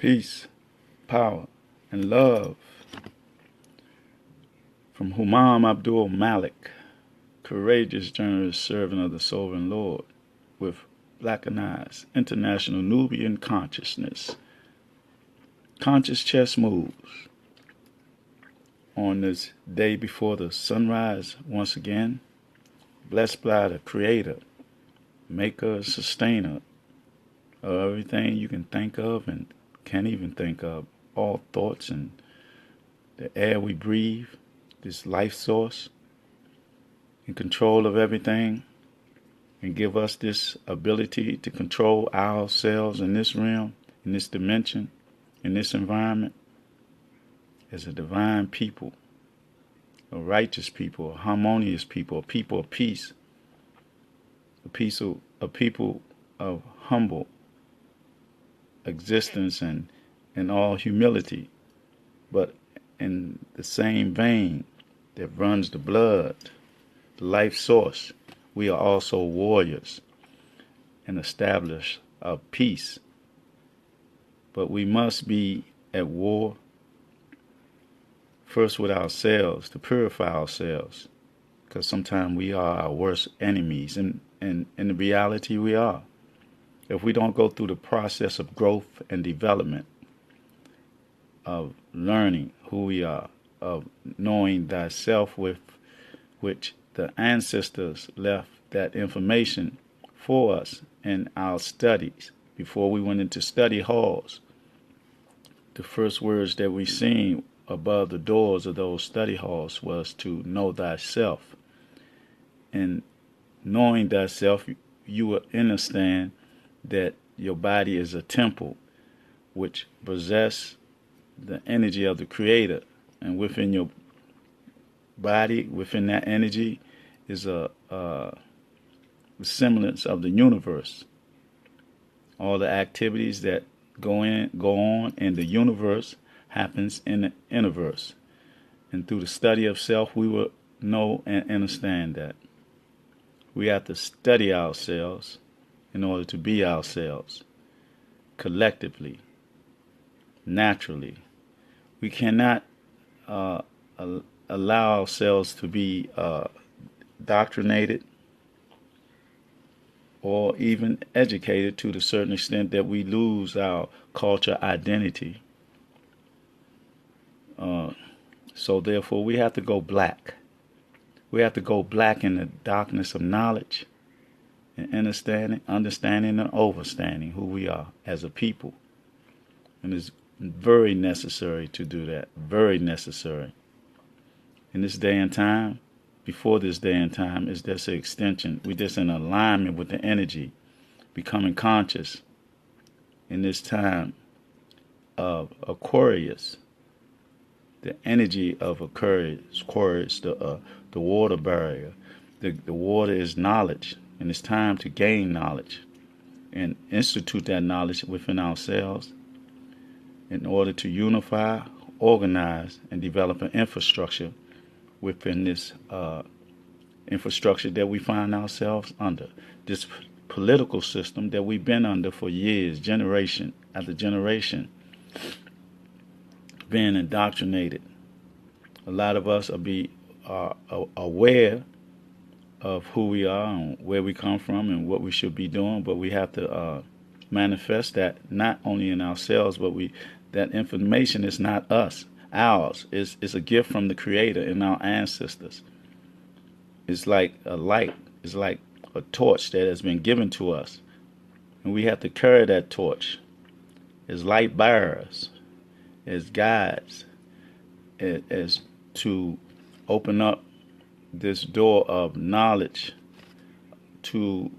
Peace, power, and love from Humam Abdulmalik, courageous, generous servant of the Sovereign Lord, with Blackanized, international Nubian consciousness. Conscious chess moves. On this day before the sunrise, once again, blessed by the Creator, Maker, Sustainer of everything you can think of and can't even think of, all thoughts and the air we breathe, this life source, in control of everything, and give us this ability to control ourselves in this realm, in this dimension, in this environment, as a divine people, a righteous people, a harmonious people, a people of peace, a people of humble existence and in all humility, but in the same vein that runs the blood, the life source, we are also warriors and establish of peace. But we must be at war first with ourselves to purify ourselves, because sometimes we are our worst enemies, and in reality we are. If we don't go through the process of growth and development, of learning who we are, of knowing thyself, with which the ancestors left that information for us in our studies before we went into study halls. The first words that we seen above the doors of those study halls was to know thyself. And knowing thyself, you will understand that your body is a temple which possesses the energy of the Creator, and within your body, within that energy, is a semblance of the universe. All the activities that go on in the universe happens in the universe, and through the study of self, we will know and understand that we have to study ourselves in order to be ourselves collectively, naturally. We cannot allow ourselves to be doctrinated or even educated to the certain extent that we lose our culture identity. So therefore we have to go black. We have to go black in the darkness of knowledge and understanding and overstanding who we are as a people. And it's very necessary to do that. Very necessary. In this day and time, before this day and time, is just an extension. We're just in alignment with the energy, becoming conscious in this time of Aquarius. The energy of Aquarius, the water barrier. The water is knowledge, and it's time to gain knowledge and institute that knowledge within ourselves in order to unify, organize, and develop an infrastructure within this infrastructure that we find ourselves under. This political system that we've been under for years, generation after generation, being indoctrinated. A lot of us are aware of who we are and where we come from and what we should be doing, but we have to manifest that not only in ourselves, but that information is not us, ours. It's a gift from the Creator and our ancestors. It's like a light. It's like a torch that has been given to us, and we have to carry that torch as light bearers, as guides, as to open up this door of knowledge to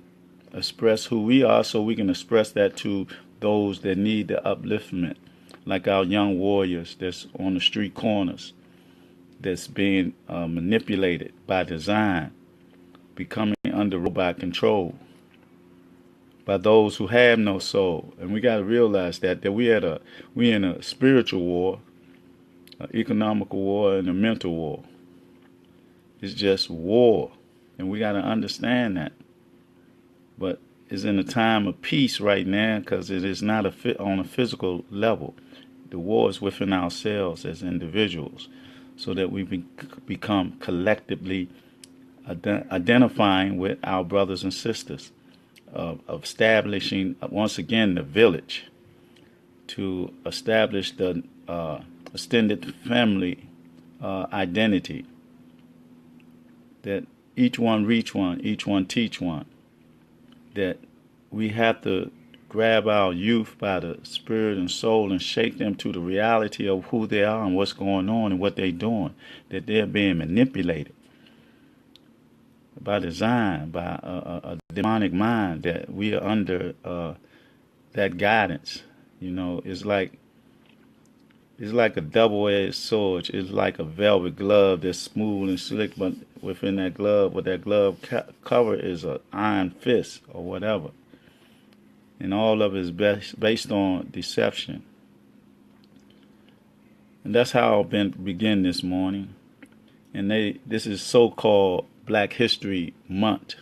express who we are, so we can express that to those that need the upliftment, like our young warriors that's on the street corners, that's being manipulated by design, becoming under robot control by those who have no soul. And we got to realize that we in a spiritual war, an economical war, and a mental war. It's just war, and we got to understand that. But is in a time of peace right now because it is not on a physical level. The war is within ourselves as individuals, so that we become collectively identifying with our brothers and sisters, of establishing once again the village, to establish the extended family identity, that each one reach one, each one teach one, that we have to grab our youth by the spirit and soul and shake them to the reality of who they are and what's going on and what they're doing, that they're being manipulated by design, by a demonic mind, that we are under that guidance. You know, it's like a double-edged sword. It's like a velvet glove that's smooth and slick, but within that glove, what that glove cover is an iron fist or whatever. And all of it is based on deception. And that's how I've begin this morning. And this is so-called Black History Month.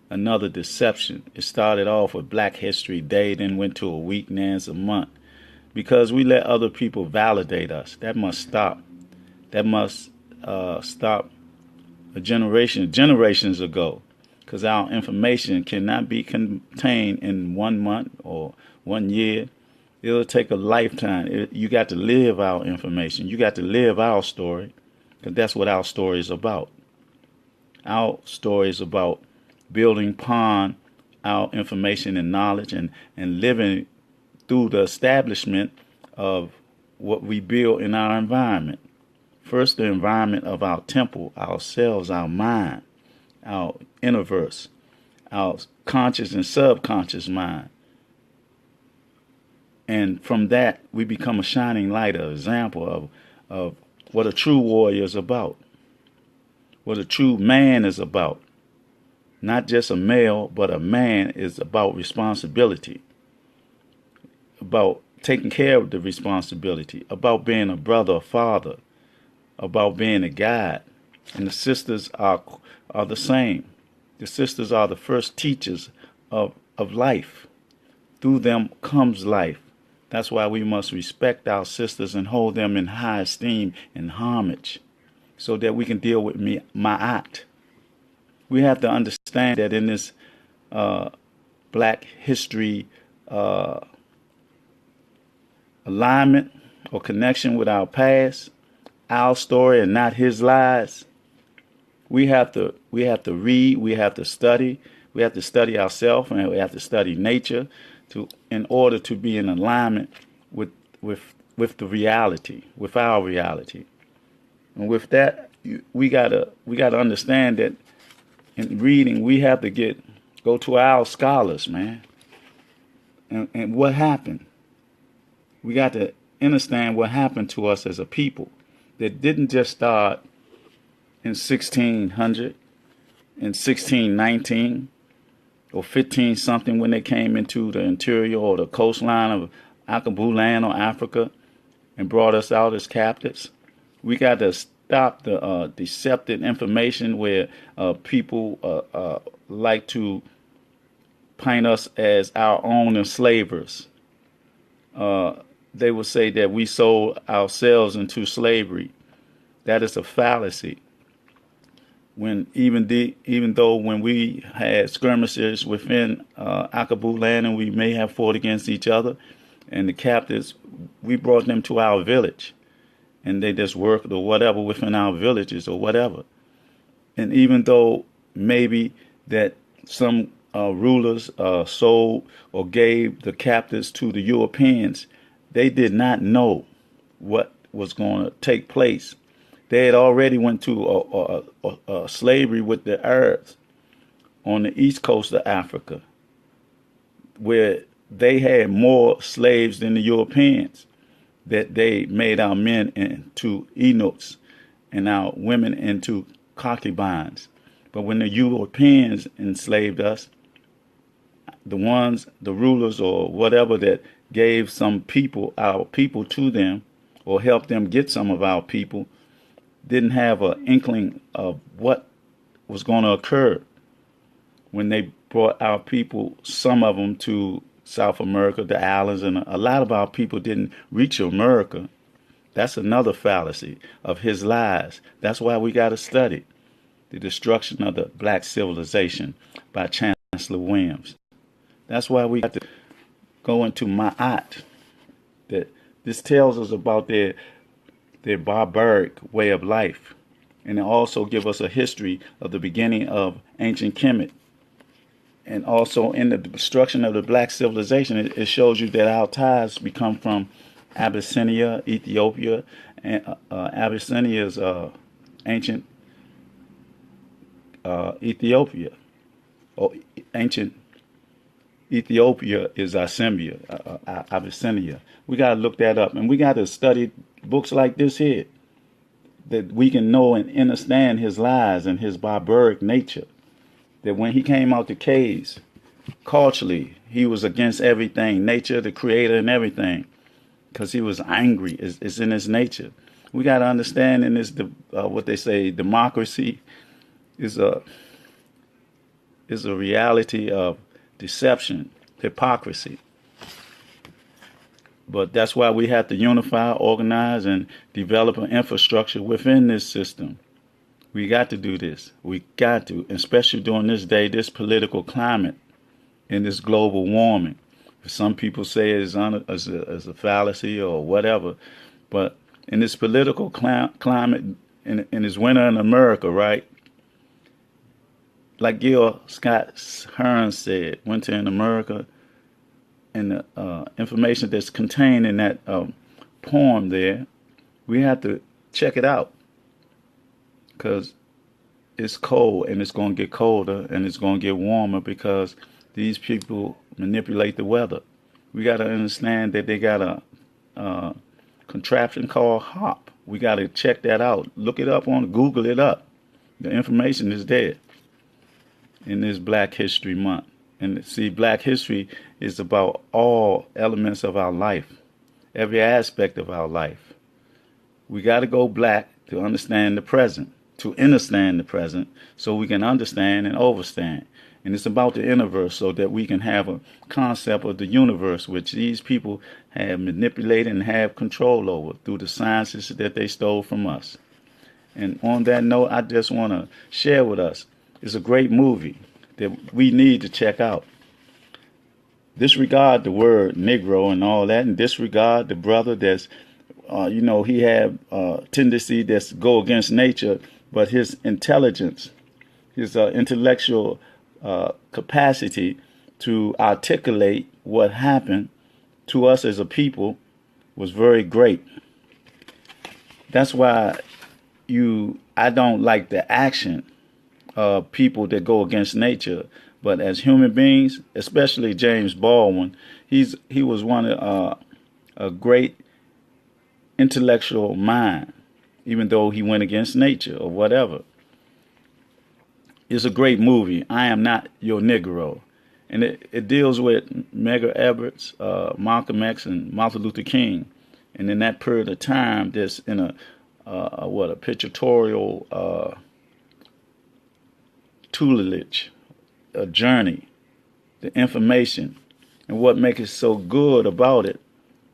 Another deception. It started off with Black History Day, then went to a week, now it's a month. Because we let other people validate us. That must stop. That must stop generations ago. Because our information cannot be contained in 1 month or 1 year. It'll take a lifetime. You got to live our information. You got to live our story. Because that's what our story is about. Our story is about building upon our information and knowledge and living through the establishment of what we build in our environment. First, the environment of our temple, ourselves, our mind, our universe, our conscious and subconscious mind. And from that, we become a shining light, an example of what a true warrior is about, what a true man is about. Not just a male, but a man is about responsibility, about taking care of the responsibility, about being a brother, a father, about being a guide. And the sisters are the same. The sisters are the first teachers of life. Through them comes life. That's why we must respect our sisters and hold them in high esteem and homage, so that we can deal with ma'at. We have to understand that in this Black history alignment or connection with our past, our story and not his lies, we have to read, we have to study ourselves, and we have to study nature in order to be in alignment with the reality, with our reality. And with that, we gotta understand that in reading we have to go to our scholars, man. And what happened? We got to understand what happened to us as a people. That didn't just start in 1600, in 1619, or 15 something when they came into the interior or the coastline of Akabu land or Africa and brought us out as captives. We got to stop the deceptive information where people like to paint us as our own enslavers. They will say that we sold ourselves into slavery. That is a fallacy. When even though when we had skirmishes within Akabu land and we may have fought against each other, and the captives, we brought them to our village, and they just worked or whatever within our villages or whatever. And even though maybe that some rulers sold or gave the captives to the Europeans, they did not know what was going to take place. They had already went to a slavery with the Arabs on the east coast of Africa, where they had more slaves than the Europeans, that they made our men into eunuchs and our women into concubines. But when the Europeans enslaved us, the rulers or whatever that gave our people to them, or helped them get some of our people, didn't have an inkling of what was going to occur when they brought our people, some of them, to South America, the islands, and a lot of our people didn't reach America. That's another fallacy of his lies. That's why we got to study the destruction of the black civilization by Chancellor Williams. That's why we got to go into Ma'at. That this tells us about their barbaric way of life. And it also gives us a history of the beginning of ancient Kemet. And also in the destruction of the black civilization, it shows you that our ties become from Abyssinia, Ethiopia, and Abyssinia is ancient Ethiopia. Or ancient Ethiopia is Abyssinia. We got to look that up, and we got to study books like this here, that we can know and understand his lies and his barbaric nature. That when he came out the caves, culturally, he was against everything, nature, the creator, and everything, because he was angry. It's in his nature. We got to understand in this, what they say, democracy is a reality of deception, hypocrisy. But that's why we have to unify, organize, and develop an infrastructure within this system. We got to do this. We got to, especially during this day, this political climate, and this global warming. Some people say it's a fallacy or whatever, but in this political climate, in this winter in America, right? Like Gil Scott Hearn said, winter in America, and the information that's contained in that poem there, we have to check it out, because it's cold, and it's going to get colder, and it's going to get warmer, because these people manipulate the weather. We got to understand that they got a contraption called HOP. We got to check that out. Look it up on Google it up. The information is there in this Black History Month. And see, Black history is about all elements of our life, every aspect of our life. We got to go black to understand the present, to understand the present, so we can understand and overstand. And it's about the universe, so that we can have a concept of the universe, which these people have manipulated and have control over through the sciences that they stole from us. And on that note, I just want to share with us, it's a great movie that we need to check out. Disregard the word Negro and all that, and disregard the brother that's, he had tendency that's go against nature, but his intelligence, his intellectual capacity to articulate what happened to us as a people was very great. That's why I don't like the action of people that go against nature. But as human beings, especially James Baldwin, he was one of a great intellectual mind, even though he went against nature or whatever. It's a great movie. I Am Not Your Negro. And it deals with Medgar Evers, Malcolm X, and Martin Luther King. And in that period of time, there's in a pictorial tutelage, a journey, the information, and what makes it so good about it.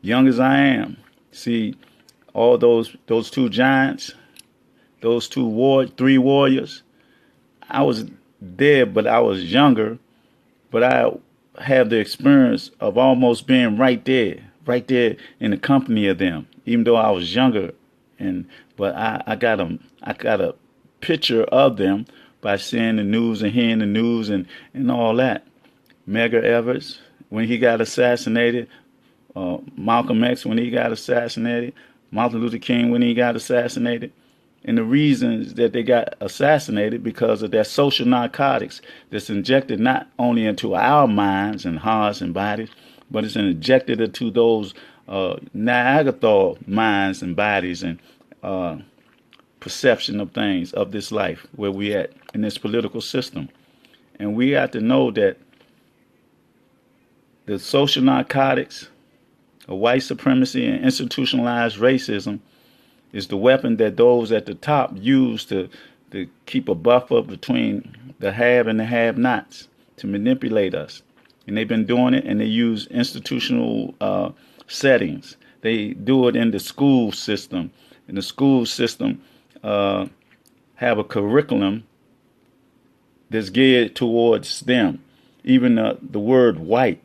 Young as I am, see all those two giants, those three warriors. I was there, but I was younger. But I have the experience of almost being right there in the company of them, even though I was younger. But I got a picture of them by seeing the news and hearing the news and all that. Medgar Evers, when he got assassinated, Malcolm X, when he got assassinated, Martin Luther King, when he got assassinated. And the reasons that they got assassinated because of their social narcotics that's injected not only into our minds and hearts and bodies, but it's injected into those Neanderthal minds and bodies and perception of things of this life where we at in this political system. And we have to know that the social narcotics of white supremacy and institutionalized racism is the weapon that those at the top use to keep a buffer between the have and the have-nots. to manipulate us. And they've been doing it, and they use institutional settings. They do it in the school system. And the school system have a curriculum that's geared towards them. Even the word white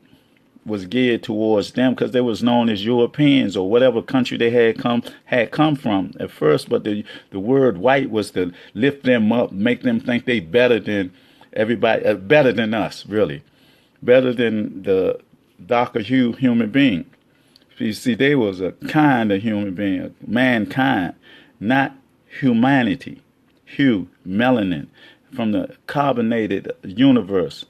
was geared towards them because they was known as Europeans or whatever country they had come from at first. But the word white was to lift them up, make them think they better than everybody, better than us, really, better than the darker hue human being. You see, they was a kind of human being, mankind, not humanity. Hue, melanin, from the carbonated universe,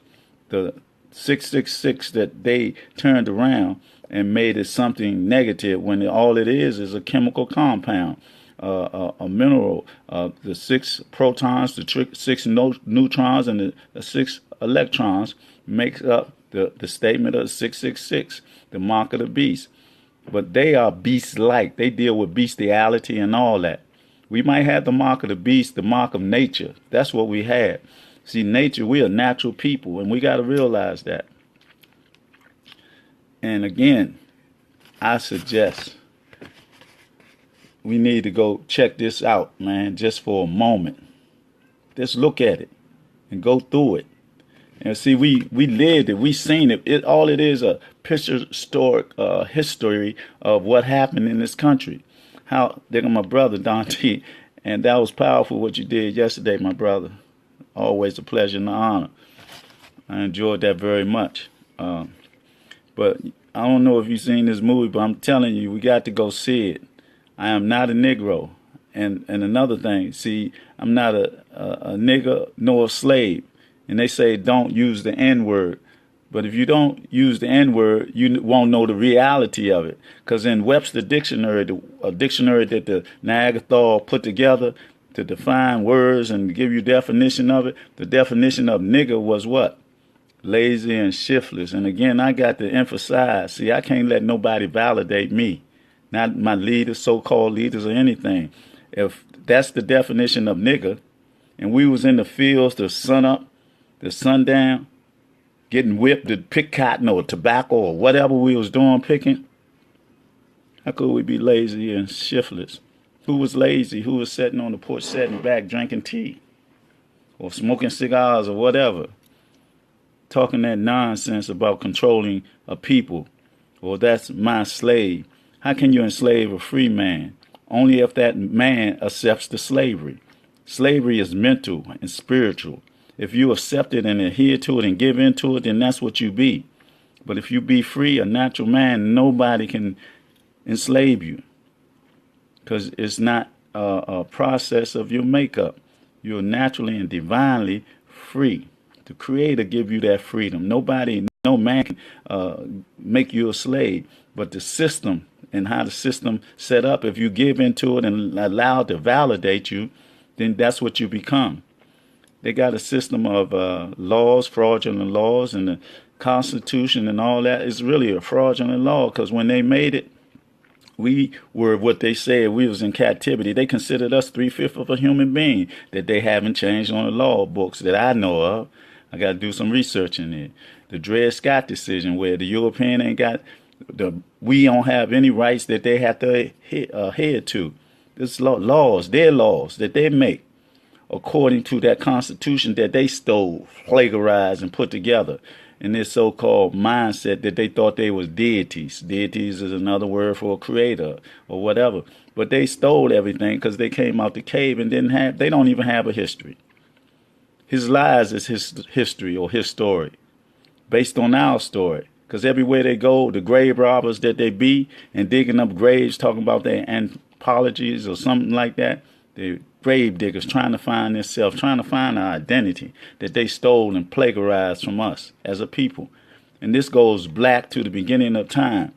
the 666 that they turned around and made it something negative when all it is a chemical compound, a mineral, the 6 protons, the 6 neutrons, and the 6 electrons makes up the statement of 666, the mark of the beast. But they are beast-like. They deal with bestiality and all that. We might have the mark of the beast, the mark of nature. That's what we have. See, nature, we are natural people, and we got to realize that. And again, I suggest we need to go check this out, man, just for a moment. Just look at it and go through it. And see, we lived it, we seen it. All it is a picture historic history of what happened in this country. How they're my brother Dante, and that was powerful what you did yesterday, my brother. Always a pleasure and an honor. I enjoyed that very much. But I don't know if you've seen this movie, but I'm telling you, we got to go see it. I am not a Negro. And another thing, see, I'm not a nigger nor a slave. And they say don't use the N-word. But if you don't use the N-word, you won't know the reality of it. Because in Webster Dictionary, a dictionary that the Niagara put together to define words and give you definition of it, the definition of nigger was what? Lazy and shiftless. And again, I got to emphasize, see, I can't let nobody validate me. Not my leaders, so-called leaders, or anything. If that's the definition of nigger, and we was in the fields, the sun up, the sundown, getting whipped to pick cotton or tobacco or whatever we was doing picking, how could we be lazy and shiftless? Who was lazy? Who was sitting on the porch, sitting back, drinking tea or smoking cigars or whatever, talking that nonsense about controlling a people, or that's my slave? How can you enslave a free man? Only if that man accepts the slavery. Slavery is mental and spiritual. If you accept it and adhere to it and give into it, then that's what you be. But if you be free, a natural man, nobody can enslave you. Because it's not a process of your makeup. You're naturally and divinely free. The Creator give you that freedom. Nobody, no man can make you a slave. But the system and how the system set up, if you give into it and allow it to validate you, then that's what you become. They got a system of laws, fraudulent laws, and the Constitution and all that is really a fraudulent law because when they made it, we were what they said. We was in captivity. They considered us 3/5 of a human being that they haven't changed on the law books that I know of. I got to do some research in it. The Dred Scott decision where the European ain't got, we don't have any rights that they have to adhere to. This laws, their laws that they make, according to that constitution that they stole, plagiarized, and put together in this so-called mindset that they thought they was deities. Deities is another word for a creator or whatever. But they stole everything because they came out the cave and they don't even have a history. His lies is his history or his story based on our story. Because everywhere they go, the grave robbers that they be and digging up graves, talking about their anthologies or something like that, they grave diggers trying to find themselves, trying to find our identity that they stole and plagiarized from us as a people. And this goes back to the beginning of time.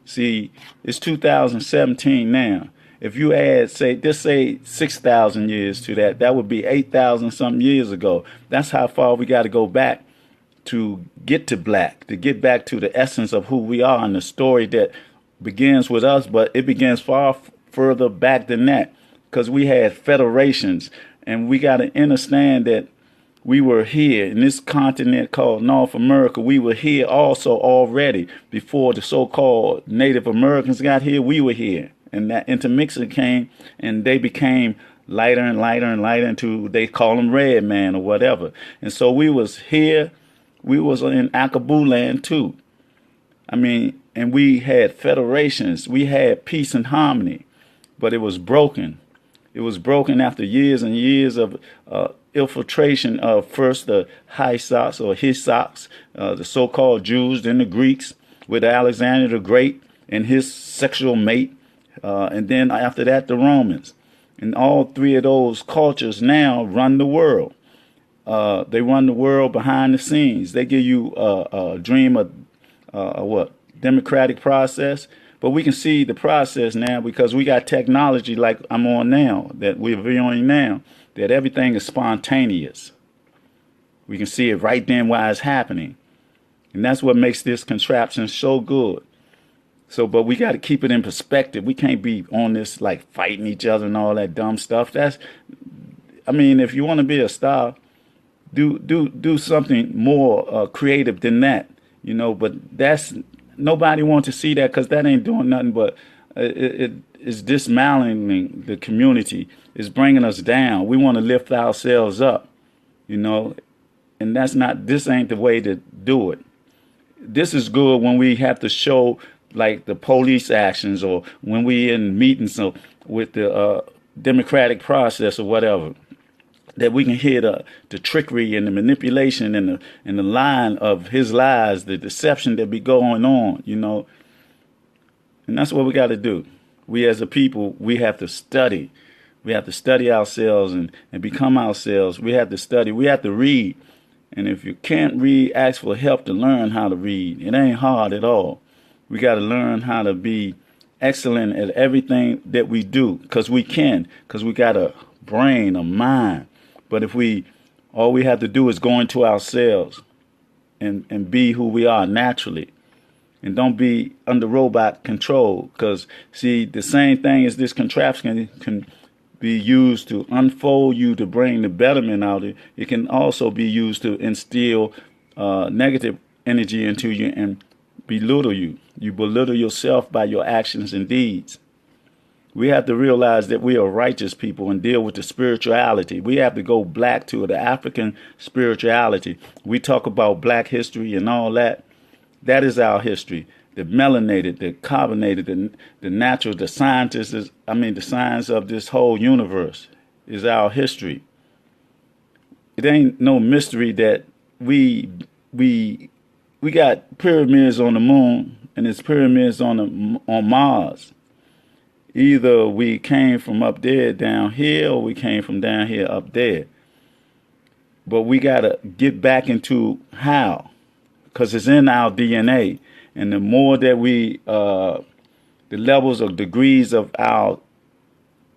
See, it's 2017 now. If you add, say 6,000 years to that, that would be 8,000 something years ago. That's how far we got to go back to get to black, to get back to the essence of who we are and the story that begins with us, but it begins far further back than that. Because we had federations, and we got to understand that we were here in this continent called North America. We were here also already before the so-called Native Americans got here. We were here, and that intermixing came, and they became lighter and lighter and lighter until they call them red man or whatever. And so we was here. We was in Akaboo land too. I mean, and we had federations. We had peace and harmony, but it was broken. It was broken after years and years of infiltration of first the Hysox or Hysox, the so-called Jews, then the Greeks with Alexander the Great and his sexual mate, and then after that the Romans. And all three of those cultures now run the world. They run the world behind the scenes. They give you a dream of democratic process. But we can see the process now because we got technology like I'm on now, that we're viewing now, that everything is spontaneous. We can see it right then while it's happening. And that's what makes this contraption so good. So, but we got to keep it in perspective. We can't be on this like fighting each other and all that dumb stuff. I mean, if you want to be a star, do something more creative than that, but nobody wants to see that because that ain't doing nothing but it is dismantling the community. It's bringing us down. We want to lift ourselves up, and this ain't the way to do it. This is good when we have to show like the police actions or when we in meetings with the democratic process or whatever, that we can hear the trickery and the manipulation and the line of his lies, the deception that be going on, and that's what we got to do. We as a people, we have to study. We have to study ourselves and become ourselves. We have to study. We have to read. And if you can't read, ask for help to learn how to read. It ain't hard at all. We got to learn how to be excellent at everything that we do because we got a brain, a mind. But if all we have to do is go into ourselves and be who we are naturally and don't be under robot control. Because, see, the same thing as this contraption can be used to unfold you to bring the betterment out of it. It can also be used to instill negative energy into you and belittle you. You belittle yourself by your actions and deeds. We have to realize that we are righteous people and deal with the spirituality. We have to go back to the African spirituality. We talk about black history and all that. That is our history. The melanated, the carbonated, the natural, the scientists, the science of this whole universe is our history. It ain't no mystery that we got pyramids on the moon and it's pyramids on Mars. Either we came from up there down here or we came from down here up there. But we got to get back into how, because it's in our DNA. And the more that the levels or degrees of our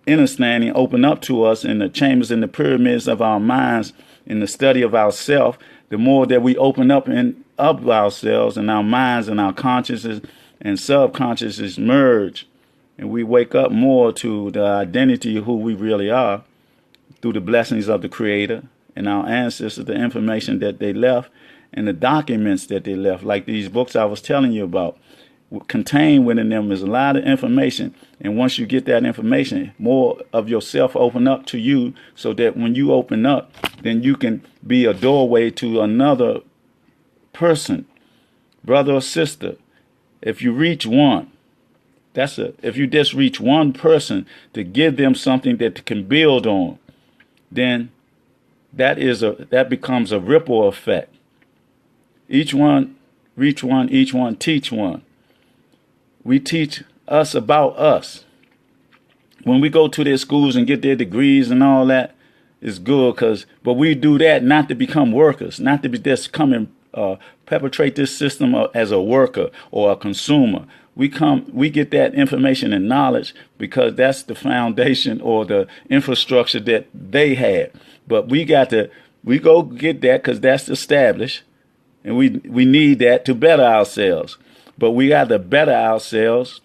understanding open up to us in the chambers and the pyramids of our minds in the study of ourself, the more that we open up of ourselves and our minds and our consciousness and subconsciousness merge. And we wake up more to the identity of who we really are through the blessings of the Creator and our ancestors, the information that they left and the documents that they left, like these books I was telling you about. Contained within them is a lot of information. And once you get that information, more of yourself open up to you so that when you open up, then you can be a doorway to another person, brother or sister. If you reach one, if you just reach one person to give them something that they can build on, then that becomes a ripple effect. Each one reach one, each one teach one. We teach us about us. When we go to their schools and get their degrees and all that, it's good, but we do that not to become workers, not to be just come and perpetrate this system as a worker or a consumer. We get that information and knowledge because that's the foundation or the infrastructure that they had. But we go get that because that's established, and we need that to better ourselves. But we got to better ourselves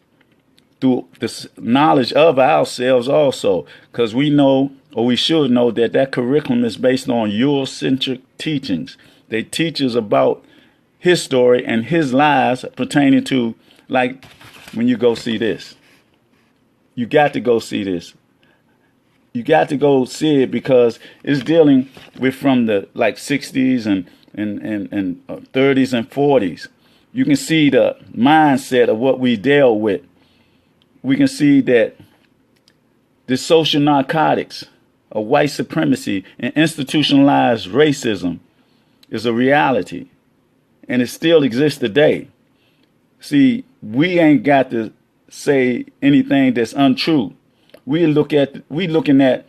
through the knowledge of ourselves also, because we know, or we should know, that that curriculum is based on Eurocentric teachings. They teach us about his story and his lives pertaining to, like, when you go see this. You got to go see this. You got to go see it because it's dealing with from the like 60s and 30s and 40s. You can see the mindset of what we dealt with. We can see that the social narcotics of white supremacy and institutionalized racism is a reality, and it still exists today. See, we ain't got to say anything that's untrue. We looking at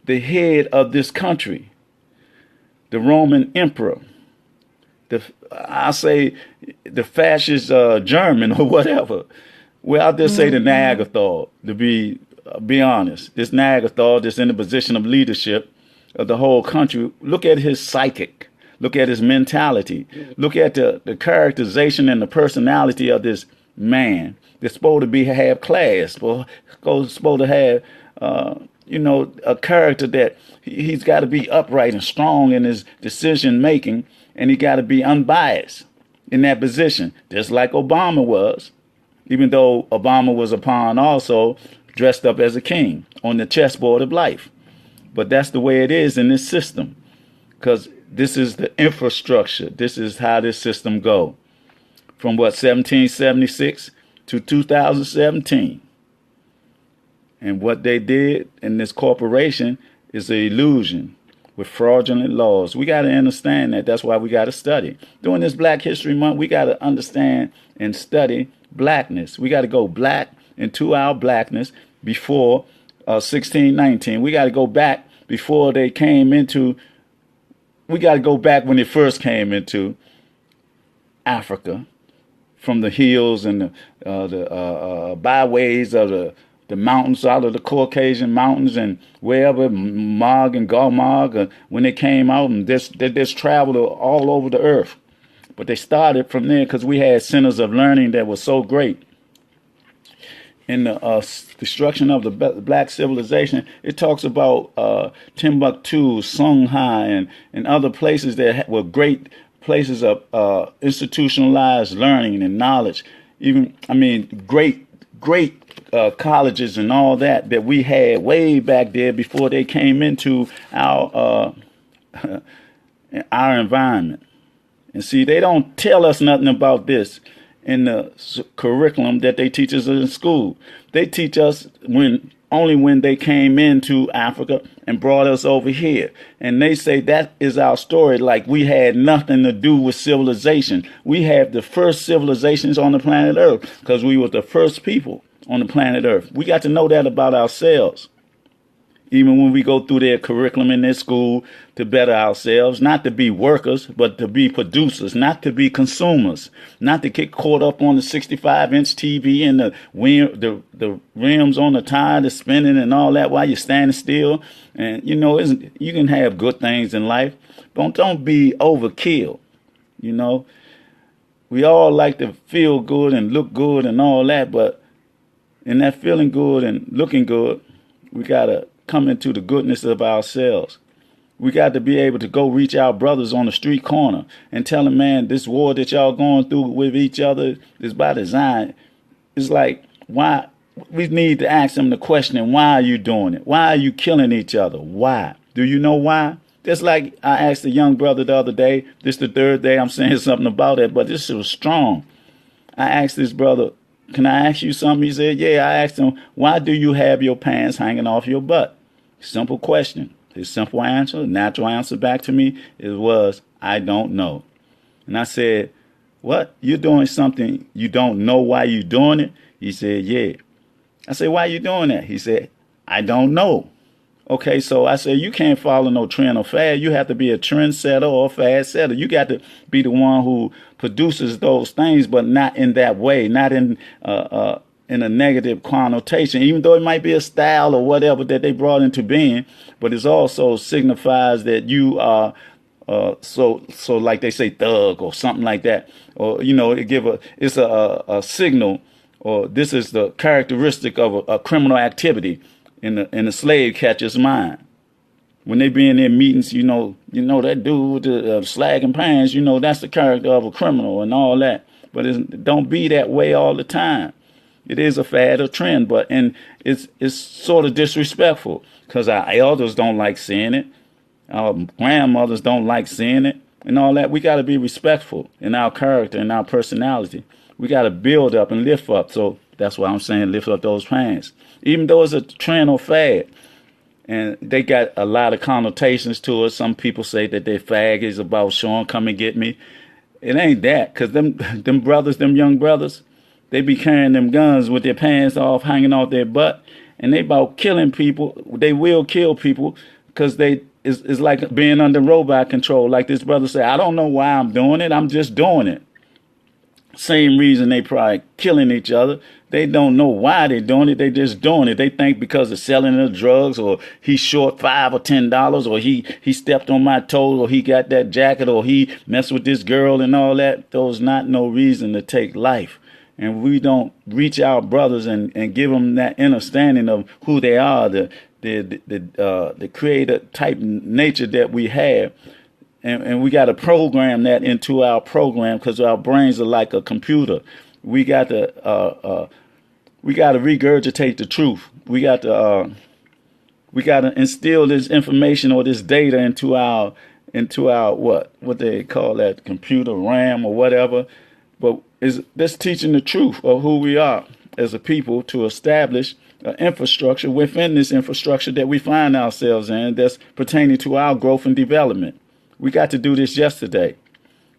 the head of this country, the Roman emperor, I say the fascist German or whatever. Well, I'll just say the Neanderthal, to be honest. This Neanderthal that's in the position of leadership of the whole country. Look at his psychic. Look at his mentality. Look at the characterization and the personality of this man. They're supposed to have class, supposed to have, a character that he's got to be upright and strong in his decision making, and he got to be unbiased in that position, just like Obama was, even though Obama was a pawn also, dressed up as a king on the chessboard of life. But that's the way it is in this system, because this is the infrastructure. This is how this system go from 1776 to 2017. And what they did in this corporation is an illusion with fraudulent laws. We got to understand that. That's why we got to study. During this Black History Month, we got to understand and study blackness. We got to go black into our blackness before 1619. We got to go back before they came into, we got to go back when they first came into Africa, from the hills and the byways of the mountains, out of the Caucasian mountains and wherever, Mog and Gomog, when they came out, and they just traveled all over the earth. But they started from there because we had centers of learning that were so great. In the destruction of the black civilization, it talks about Timbuktu, Songhai, and other places that were great places of institutionalized learning and knowledge. Great colleges and all that we had way back there before they came into our environment. And see, they don't tell us nothing about this in the curriculum that they teach us in school. They teach us only when they came into Africa and brought us over here. And they say that is our story, like we had nothing to do with civilization. We have the first civilizations on the planet Earth because we were the first people on the planet Earth. We got to know that about ourselves. Even when we go through their curriculum in their school to better ourselves, not to be workers, but to be producers, not to be consumers, not to get caught up on the 65-inch TV and the rims on the tire that's spinning and all that while you're standing still. And, you can have good things in life, but don't be overkill. We all like to feel good and look good and all that, but in that feeling good and looking good, we got to come into the goodness of ourselves. We got to be able to go reach our brothers on the street corner and tell them, man, this war that y'all going through with each other is by design. It's like, why? We need to ask them the question, why are you doing it? Why are you killing each other? Why? Do you know why? Just like I asked a young brother the other day, this the third day I'm saying something about it, but this was strong. I asked this brother, can I ask you something? He said, yeah. I asked him, why do you have your pants hanging off your butt? Simple question. His simple answer, natural answer back to me, was, I don't know. And I said, what? You're doing something you don't know why you're doing it? He said, yeah. I said, why are you doing that? He said, I don't know. Okay, so I said, you can't follow no trend or fad. You have to be a trendsetter or a fad setter. You got to be the one who produces those things, but not in that way, not in a negative connotation, even though it might be a style or whatever that they brought into being, but it also signifies that you are so like they say thug or something like that, or it's a signal or this is the characteristic of a criminal activity in the slave catcher's mind. When they be in their meetings, that dude with the slag and pans, that's the character of a criminal and all that. But it don't be that way all the time. It is a fad or trend, and it's sort of disrespectful because our elders don't like seeing it. Our grandmothers don't like seeing it and all that. We got to be respectful in our character and our personality. We got to build up and lift up. So that's why I'm saying lift up those pants. Even though it's a trend or fad, and they got a lot of connotations to it. Some people say that they're faggots about Sean, come and get me. It ain't that, because them brothers, them young brothers, they be carrying them guns with their pants off, hanging off their butt, and they about killing people. They will kill people because it's like being under robot control. Like this brother said, I don't know why I'm doing it. I'm just doing it. Same reason they probably killing each other. They don't know why they're doing it. They just doing it. They think because of selling the drugs, or he's short $5 or $10, or he stepped on my toes, or he got that jacket, or he messed with this girl and all that. There's not no reason to take life. And we don't reach our brothers and give them that understanding of who they are, the creator type nature that we have. And we got to program that into our program, because our brains are like a computer. We got to regurgitate the truth. We got to instill this information or this data into our what they call that, computer RAM or whatever. But is this teaching the truth of who we are as a people, to establish an infrastructure within this infrastructure that we find ourselves in, that's pertaining to our growth and development. We got to do this yesterday,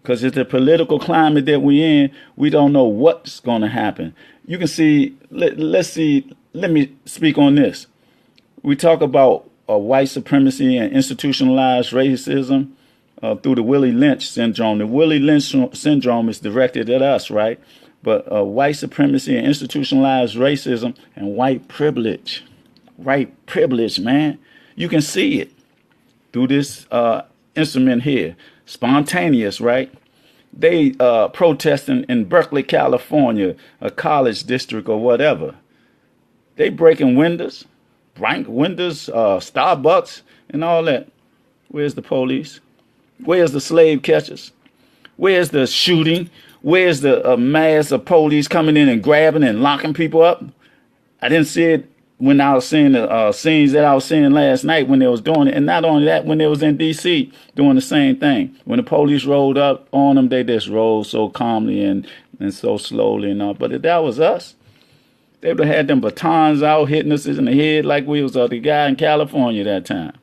because it's the political climate that we're in. We don't know what's going to happen. You can see, let me speak on this. We talk about white supremacy and institutionalized racism through the Willie Lynch syndrome. The Willie Lynch syndrome is directed at us, right? But white supremacy and institutionalized racism and white privilege, man. You can see it through this instrument here, spontaneous, right? They protesting in Berkeley, California, a college district or whatever. They breaking windows, Starbucks and all that. Where's the police? Where's the slave catchers? Where's the shooting? Where's the mass of police coming in and grabbing and locking people up? I didn't see it when I was seeing the scenes that I was seeing last night when they was doing it. And not only that, when they was in D.C. doing the same thing. When the police rolled up on them, they just rolled so calmly and so slowly and all. But if that was us, they would have had them batons out hitting us in the head like we was the guy in California that time.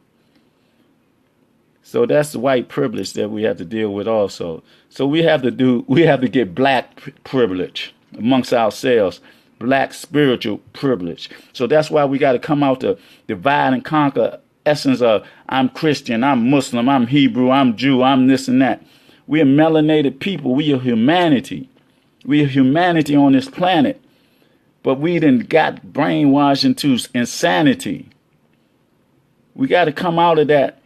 So that's the white privilege that we have to deal with also. So we have to get black privilege amongst ourselves. Black spiritual privilege. So that's why we got to come out to divide and conquer essence of I'm Christian, I'm Muslim, I'm Hebrew, I'm Jew, I'm this and that. We are melanated people. We are humanity. We are humanity on this planet. But we done got brainwashed into insanity. We got to come out of that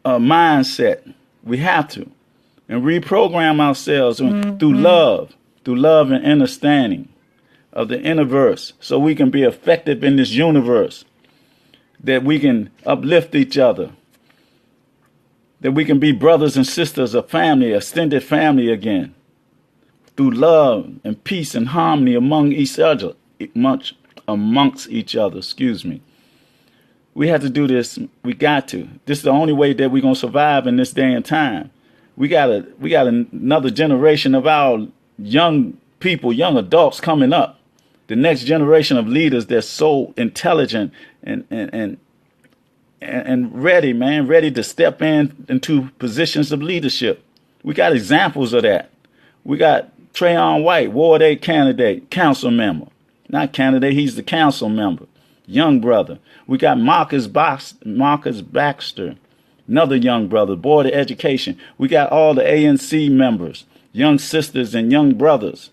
mindset. We have to. And reprogram ourselves through love and understanding of the universe, so we can be effective in this universe, that we can uplift each other, that we can be brothers and sisters, a family, extended family again, through love and peace and harmony amongst each other. We have to do this. We got to. This is the only way that we're going to survive in this day and time. We got another generation of our young people, young adults coming up. The next generation of leaders that's so intelligent and ready, man, ready to step into positions of leadership. We got examples of that. We got Trayon White, Ward 8 candidate, council member. Not candidate, he's the council member. Young brother. We got Marcus Baxter, another young brother, Board of Education. We got all the ANC members, young sisters and young brothers.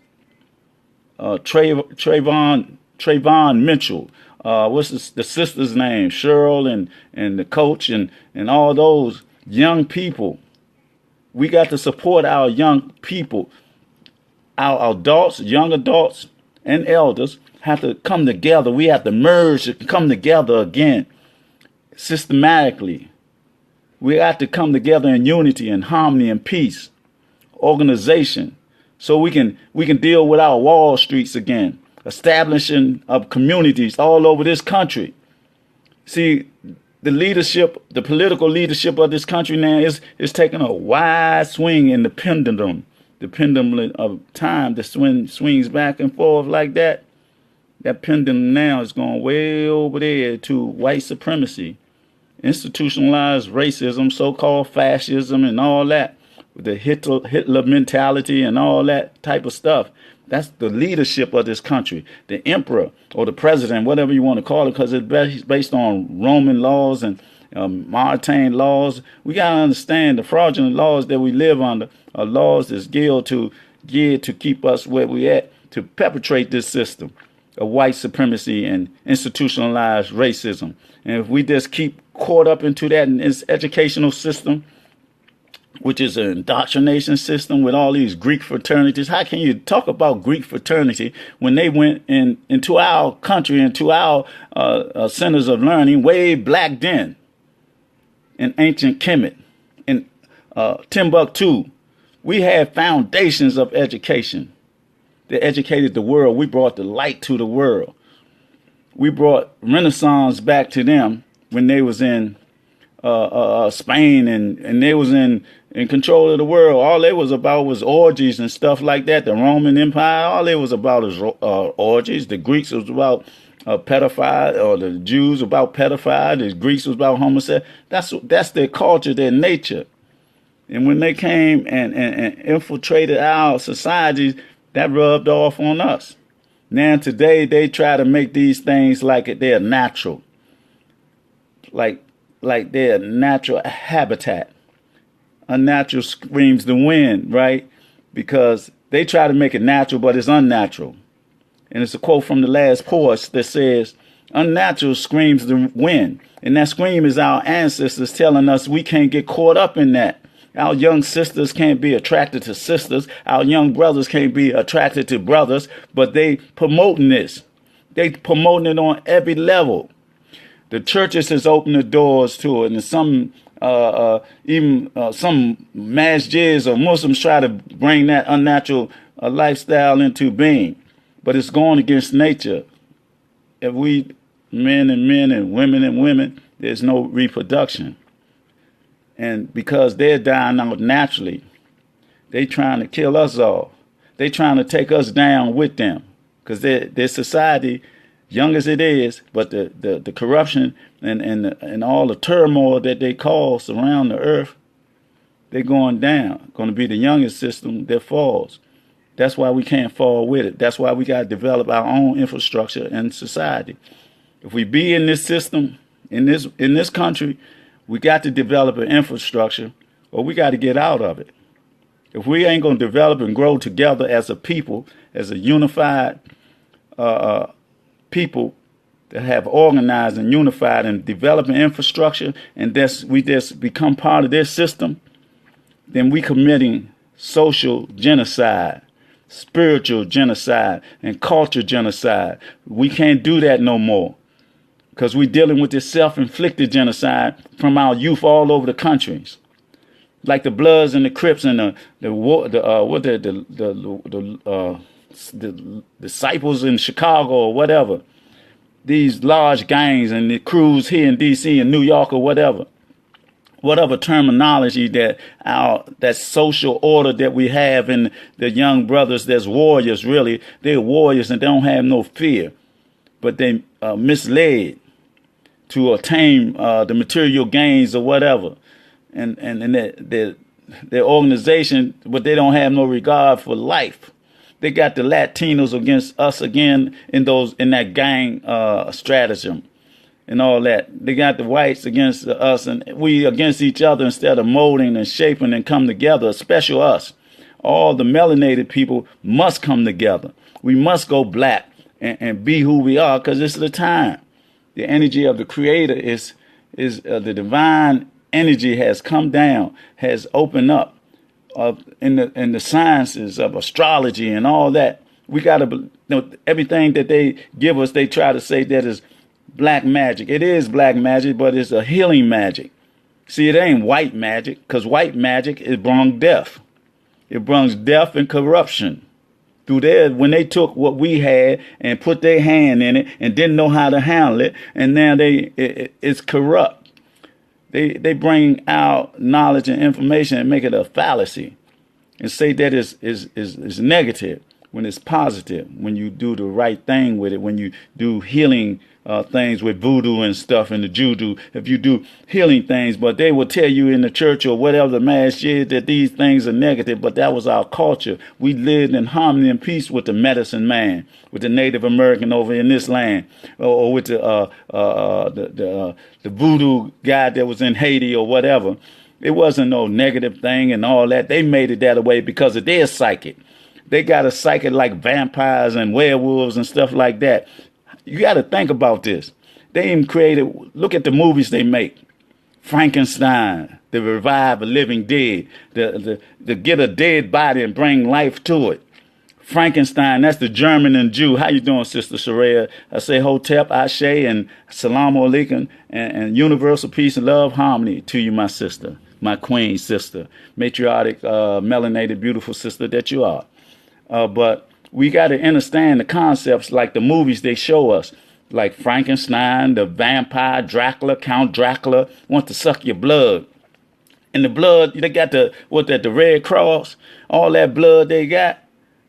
Trayvon Mitchell. What's the sister's name? Cheryl and the coach and all those young people. We got to support our young people our adults, young adults, and elders have to come together. We have to merge and come together again systematically. We have to come together in unity and harmony and peace, organization, so we can deal with our Wall Streets again, establishing of communities all over this country. See, the leadership, the political leadership of this country now is taking a wide swing in the pendulum of time. The swings back and forth like that. That pendulum now is going way over there to white supremacy, institutionalized racism, so-called fascism, and all that. The Hitler mentality and all that type of stuff. That's the leadership of this country. The emperor or the president, whatever you want to call it, because it's based on Roman laws and Maritime laws. We got to understand the fraudulent laws that we live under are laws that's geared to keep us where we at, to perpetrate this system of white supremacy and institutionalized racism. And if we just keep caught up into that in this educational system, which is an indoctrination system with all these Greek fraternities. How can you talk about Greek fraternity when they went into our country, into our centers of learning way back then in ancient Kemet, in Timbuktu? We had foundations of education that educated the world. We brought the light to the world. We brought Renaissance back to them when they was in Spain and they was in control of the world. All they was about was orgies and stuff like that. The Roman Empire, all they was about is orgies. The Greeks was about pedophile, or the Jews about pedophile. The Greeks was about homosexuality. That's their culture, their nature. And when they came and infiltrated our societies, that rubbed off on us. Now today they try to make these things like they're natural, like they're natural habitat. Unnatural screams the wind, right? Because they try to make it natural, but it's unnatural. And it's a quote from the last poet that says, unnatural screams the wind. And that scream is our ancestors telling us we can't get caught up in that. Our young sisters can't be attracted to sisters. Our young brothers can't be attracted to brothers, but they promoting this. They promoting it on every level. The churches has opened the doors to it, and some masjids or Muslims try to bring that unnatural lifestyle into being, but it's going against nature. If we men and women, there's no reproduction, and because they're dying out naturally, they trying to kill us all. They trying to take us down with them, because their society, young as it is, but the corruption and all the turmoil that they cause around the earth, they're going down. Going to be the youngest system that falls. That's why we can't fall with it. That's why we got to develop our own infrastructure and society. If we be in this system, in this country, we got to develop an infrastructure, or we got to get out of it. If we ain't going to develop and grow together as a people, as a unified people that have organized and unified and developing infrastructure, and we just become part of their system, then we committing social genocide, spiritual genocide, and culture genocide. We can't do that no more, because we're dealing with this self-inflicted genocide from our youth all over the countries, like the Bloods and the Crips and the disciples in Chicago or whatever. These large gangs and the crews here in D.C. and New York or whatever terminology that social order that we have in the young brothers, that's warriors. Really, they're warriors and they don't have no fear, but they misled to attain the material gains or whatever, and their organization, but they don't have no regard for life. They got the Latinos against us again in that gang stratagem and all that. They got the whites against us and we against each other, instead of molding and shaping and come together, especially us. All the melanated people must come together. We must go black and be who we are, because it's the time. The energy of the Creator is the divine energy has come down, has opened up in the sciences of astrology and all that. We got to, everything that they give us, they try to say that is black magic. It is black magic, but it's a healing magic. See, it ain't white magic, because white magic, it brings death. It brings death and corruption. Through there, when they took what we had and put their hand in it and didn't know how to handle it, and now it's corrupt. They bring out knowledge and information and make it a fallacy and say that is negative when it's positive, when you do the right thing with it, when you do healing things with voodoo and stuff and the judo, if you do healing things. But they will tell you in the church or whatever the mass is that these things are negative, but that was our culture. We lived in harmony and peace with the medicine man, with the Native American over in this land, or with the voodoo guy that was in Haiti or whatever. It wasn't no negative thing and all that. They made it that way because of their psychic. They got a psychic like vampires and werewolves and stuff like that. You got to think about this. They even created, look at the movies they make. Frankenstein, to revive a living dead, to get a dead body and bring life to it. Frankenstein, that's the German and Jew. How you doing, Sister Soraya? I say Hotep, Ashe, and Salam Alaikum, and universal peace and love, harmony to you, my sister, my queen sister, matriarchic, melanated, beautiful sister that you are. But we got to understand the concepts like the movies they show us, like Frankenstein, the vampire, Dracula, Count Dracula, wants to suck your blood. And the blood, they got the Red Cross, all that blood they got,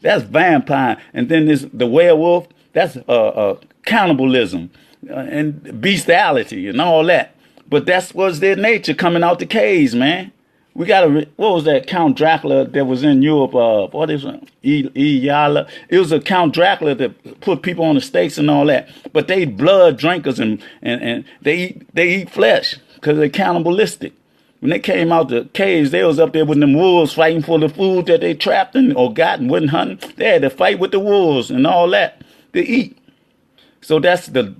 that's vampire. And then the werewolf, that's cannibalism and bestiality and all that. But that was their nature coming out the caves, man. We got what was that Count Dracula that was in Europe? What is it? Yala. It was a Count Dracula that put people on the stakes and all that. But they blood drinkers and they eat flesh because they're cannibalistic. When they came out the caves, they was up there with them wolves fighting for the food that they trapped in or got and wasn't hunting. They had to fight with the wolves and all that to eat. So that's the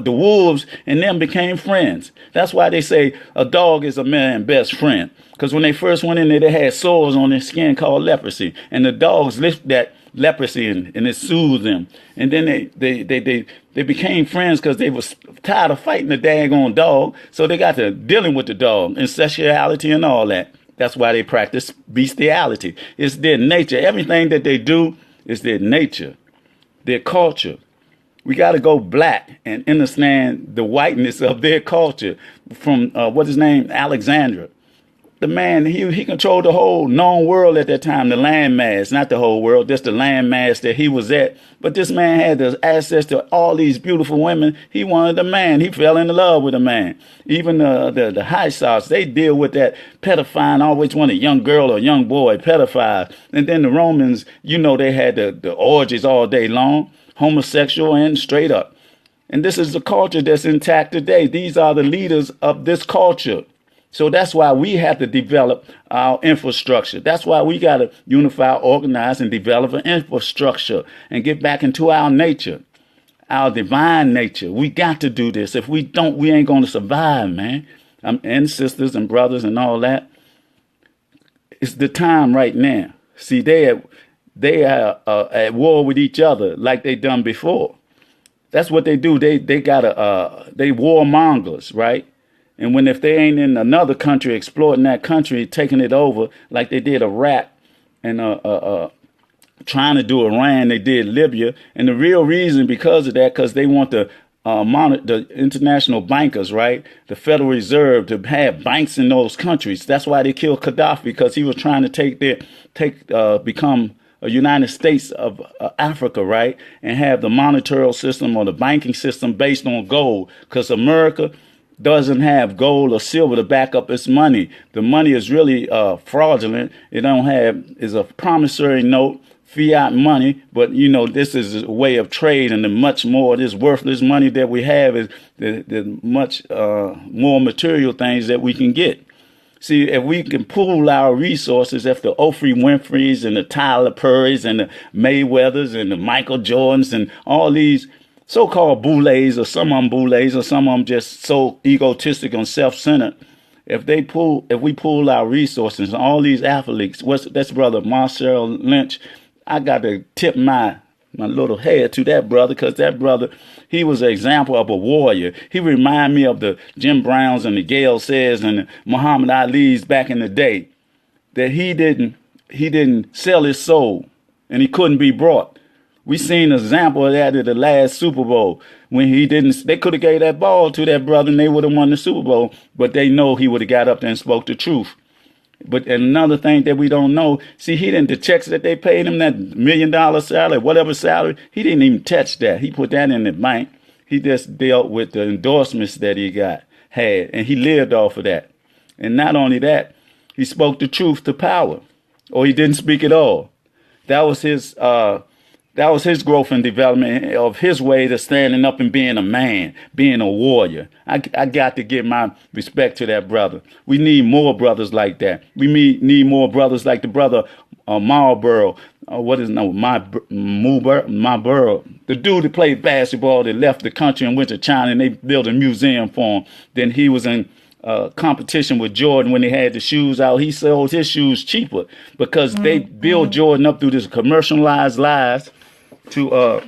wolves and them became friends. That's why they say a dog is a man's best friend. Because when they first went in there, they had sores on their skin called leprosy. And the dogs lift that leprosy and it soothed them. And then they became friends because they was tired of fighting the daggone dog. So they got to dealing with the dog and sexuality and all that. That's why they practice bestiality. It's their nature. Everything that they do is their nature, their culture. We got to go black and understand the whiteness of their culture from, what's his name, Alexandra. The man, he controlled the whole known world at that time, the landmass, not the whole world, just the landmass that he was at. But this man had the access to all these beautiful women. He wanted a man. He fell in love with a man. Even the high sauce, they deal with that pedophile, always want a young girl or a young boy, pedophile. And then the Romans, they had the orgies all day long. Homosexual and straight up. And this is the culture that's intact today. These are the leaders of this culture. So that's why we have to develop our infrastructure. That's why we got to unify, organize, and develop an infrastructure and get back into our nature, our divine nature. We got to do this. If we don't, we ain't going to survive, man. And sisters and brothers and all that. It's the time right now. See, they are at war with each other like they done before. That's what they do. They warmongers, right? And if they ain't in another country exploiting that country, taking it over like they did Iraq and trying to do Iran, they did Libya. And the real reason because of that, because they want to monitor the international bankers, right? The Federal Reserve to have banks in those countries. That's why they killed Gaddafi, because he was trying to become a United States of Africa, right? And have the monetary system or the banking system based on gold, because America doesn't have gold or silver to back up its money. The money is really fraudulent. It is a promissory note, fiat money, but this is a way of trade, and the much more this worthless money that we have is the much more material things that we can get. See, if we can pool our resources, if the Oprah Winfreys and the Tyler Perrys and the Mayweathers and the Michael Jordans and all these so-called boulets, or some of them boulets, or some of them just so egotistic and self-centered, if we pool our resources and all these athletes, that's brother Marcel Lynch. I got to tip my little head to that brother, because that brother, he was an example of a warrior. He reminded me of the Jim Browns and the Gail Sayers and the Muhammad Ali's back in the day, that he didn't sell his soul and he couldn't be brought. We seen an example of that at the last Super Bowl when they could have gave that ball to that brother and they would have won the Super Bowl, but they know he would have got up there and spoke the truth. But another thing that we don't know, see, the checks that they paid him, that $1 million salary, whatever salary, he didn't even touch that. He put that in the bank. He just dealt with the endorsements that he had, and he lived off of that. And not only that, he spoke the truth to power, or he didn't speak at all. That was his growth and development of his way to standing up and being a man, being a warrior. I got to give my respect to that brother. We need more brothers like that. We need more brothers like the brother Marlboro. Marlboro. The dude that played basketball that left the country and went to China, and they built a museum for him. Then he was in competition with Jordan when they had the shoes out. He sold his shoes cheaper because they built Jordan up through this commercialized lies to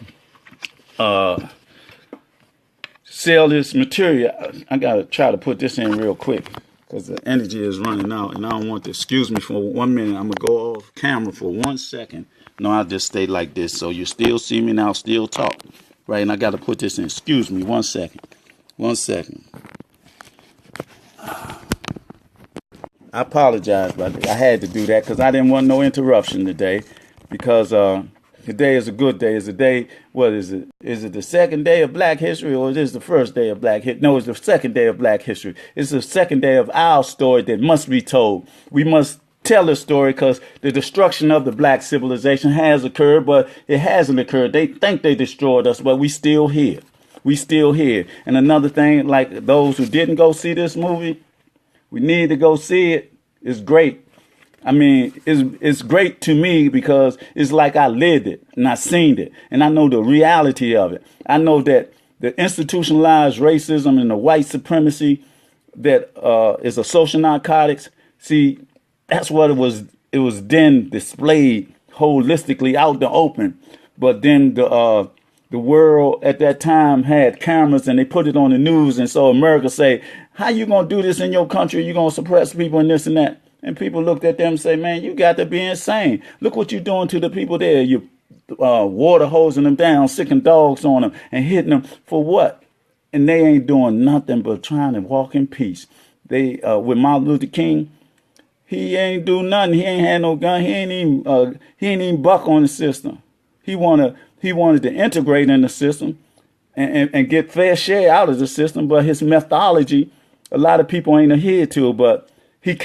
sell this material. I gotta try to put this in real quick because the energy is running out, and I don't want to. Excuse me for 1 minute. I'm gonna go off camera for 1 second. No, I'll just stay like this, so you still see me and I'll still talk, right? And I gotta put this in. Excuse me, 1 second. 1 second. I apologize, but I had to do that because I didn't want no interruption today. Because today is a good day. It's a day. What is it? Is it the second day of Black History, or is this the first day of Black History? No, it's the second day of Black History. It's the second day of our story that must be told. We must tell the story because the destruction of the black civilization has occurred, but it hasn't occurred. They think they destroyed us, but we still here. We still here. And another thing, like those who didn't go see this movie, we need to go see it. It's great. I mean, it's great to me because it's like I lived it and I seen it and I know the reality of it. I know that the institutionalized racism and the white supremacy that is a social narcotics. See, that's what it was. It was then displayed holistically out in the open. But then the world at that time had cameras and they put it on the news. And so America say, how you going to do this in your country? You going to suppress people and this and that? And people looked at them and say, man, you got to be insane. Look what you're doing to the people there. You water hosing them down, sicking dogs on them and hitting them for what? And they ain't doing nothing but trying to walk in peace. They with Martin Luther King, he ain't do nothing. He ain't had no gun. He ain't even buck on the system. He wanted to integrate in the system and get fair share out of the system. But his methodology, a lot of people ain't adhered to it. But he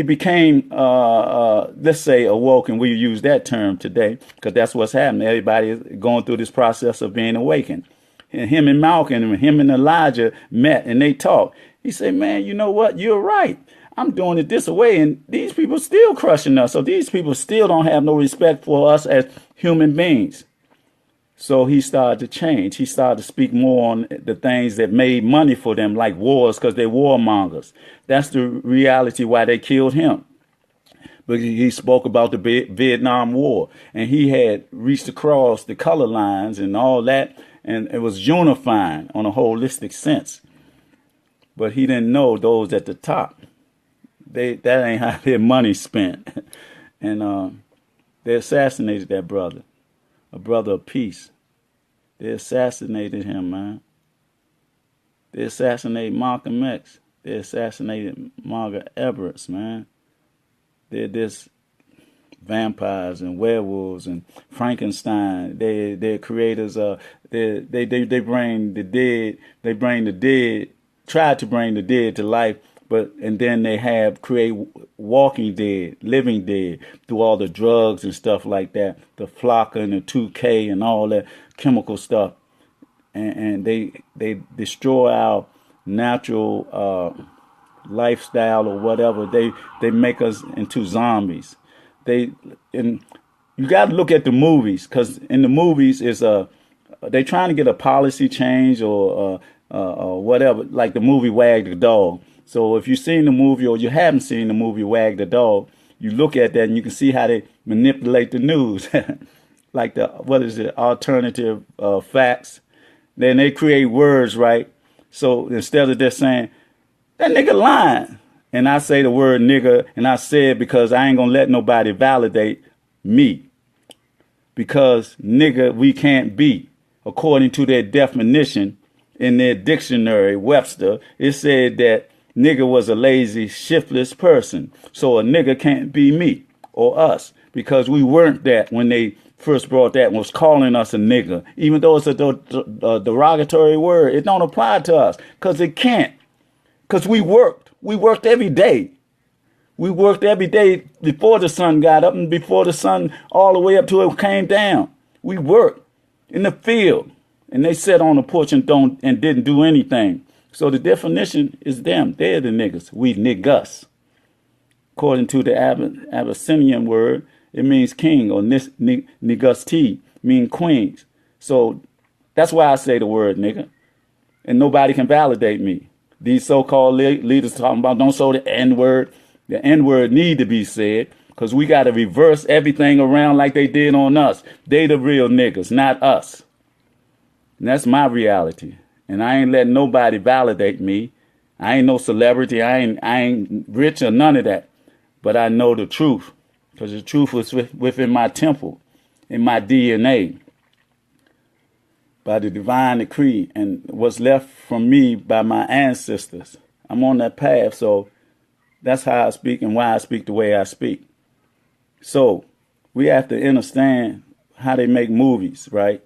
became, let's say, awoke, and we use that term today because that's what's happening. Everybody is going through this process of being awakened. And him and Malcolm, him and Elijah met and they talked. He said, man, you know what? You're right. I'm doing it this way, and these people still crushing us. So these people still don't have no respect for us as human beings. So he started to change. He started to speak more on the things that made money for them, like wars, because they're warmongers. That's the reality why they killed him. But he spoke about the Vietnam War, and he had reached across the color lines and all that, and it was unifying on a holistic sense. But he didn't know those at the top. That ain't how their money's spent. And they assassinated that brother. A brother of peace. They assassinated him, man. They assassinated Malcolm X. They assassinated Margaret Everett, man. They're just vampires and werewolves and Frankenstein. They're creators of they bring the dead. They bring the dead. Try to bring the dead to life. And then they create walking dead, living dead through all the drugs and stuff like that, the Flocka and the 2K and all that chemical stuff. And they destroy our natural lifestyle or whatever. They make us into zombies. And you got to look at the movies, because in the movies they trying to get a policy change or whatever, like the movie Wag the Dog. So if you've seen the movie or you haven't seen the movie Wag the Dog, you look at that and you can see how they manipulate the news. Like the, what is it, alternative facts. Then they create words, right? So instead of just saying, that nigga lying, and I say the word nigga, and I say it because I ain't gonna let nobody validate me. Because nigga, we can't be. According to their definition in their dictionary, Webster, it said that nigga was a lazy, shiftless person. So a nigga can't be me or us because we weren't that when they first brought that and was calling us a nigga. Even though it's a derogatory word, it don't apply to us because it can't. Because we worked. We worked every day. We worked every day before the sun got up and before the sun all the way up to it came down. We worked in the field. And they sat on the porch and didn't do anything. So the definition is them. They're the niggas. We niggas. According to the Abyssinian word, it means king, or nigasti mean queens. So that's why I say the word nigga. And nobody can validate me. These so-called leaders talking about don't say the N-word. The N-word need to be said because we got to reverse everything around like they did on us. They the real niggas, not us. And that's my reality. And I ain't letting nobody validate me. I ain't no celebrity. I ain't rich or none of that. But I know the truth because the truth was within my temple, in my DNA, by the divine decree and what's left from me by my ancestors. I'm on that path. So that's how I speak and why I speak the way I speak. So we have to understand how they make movies, right?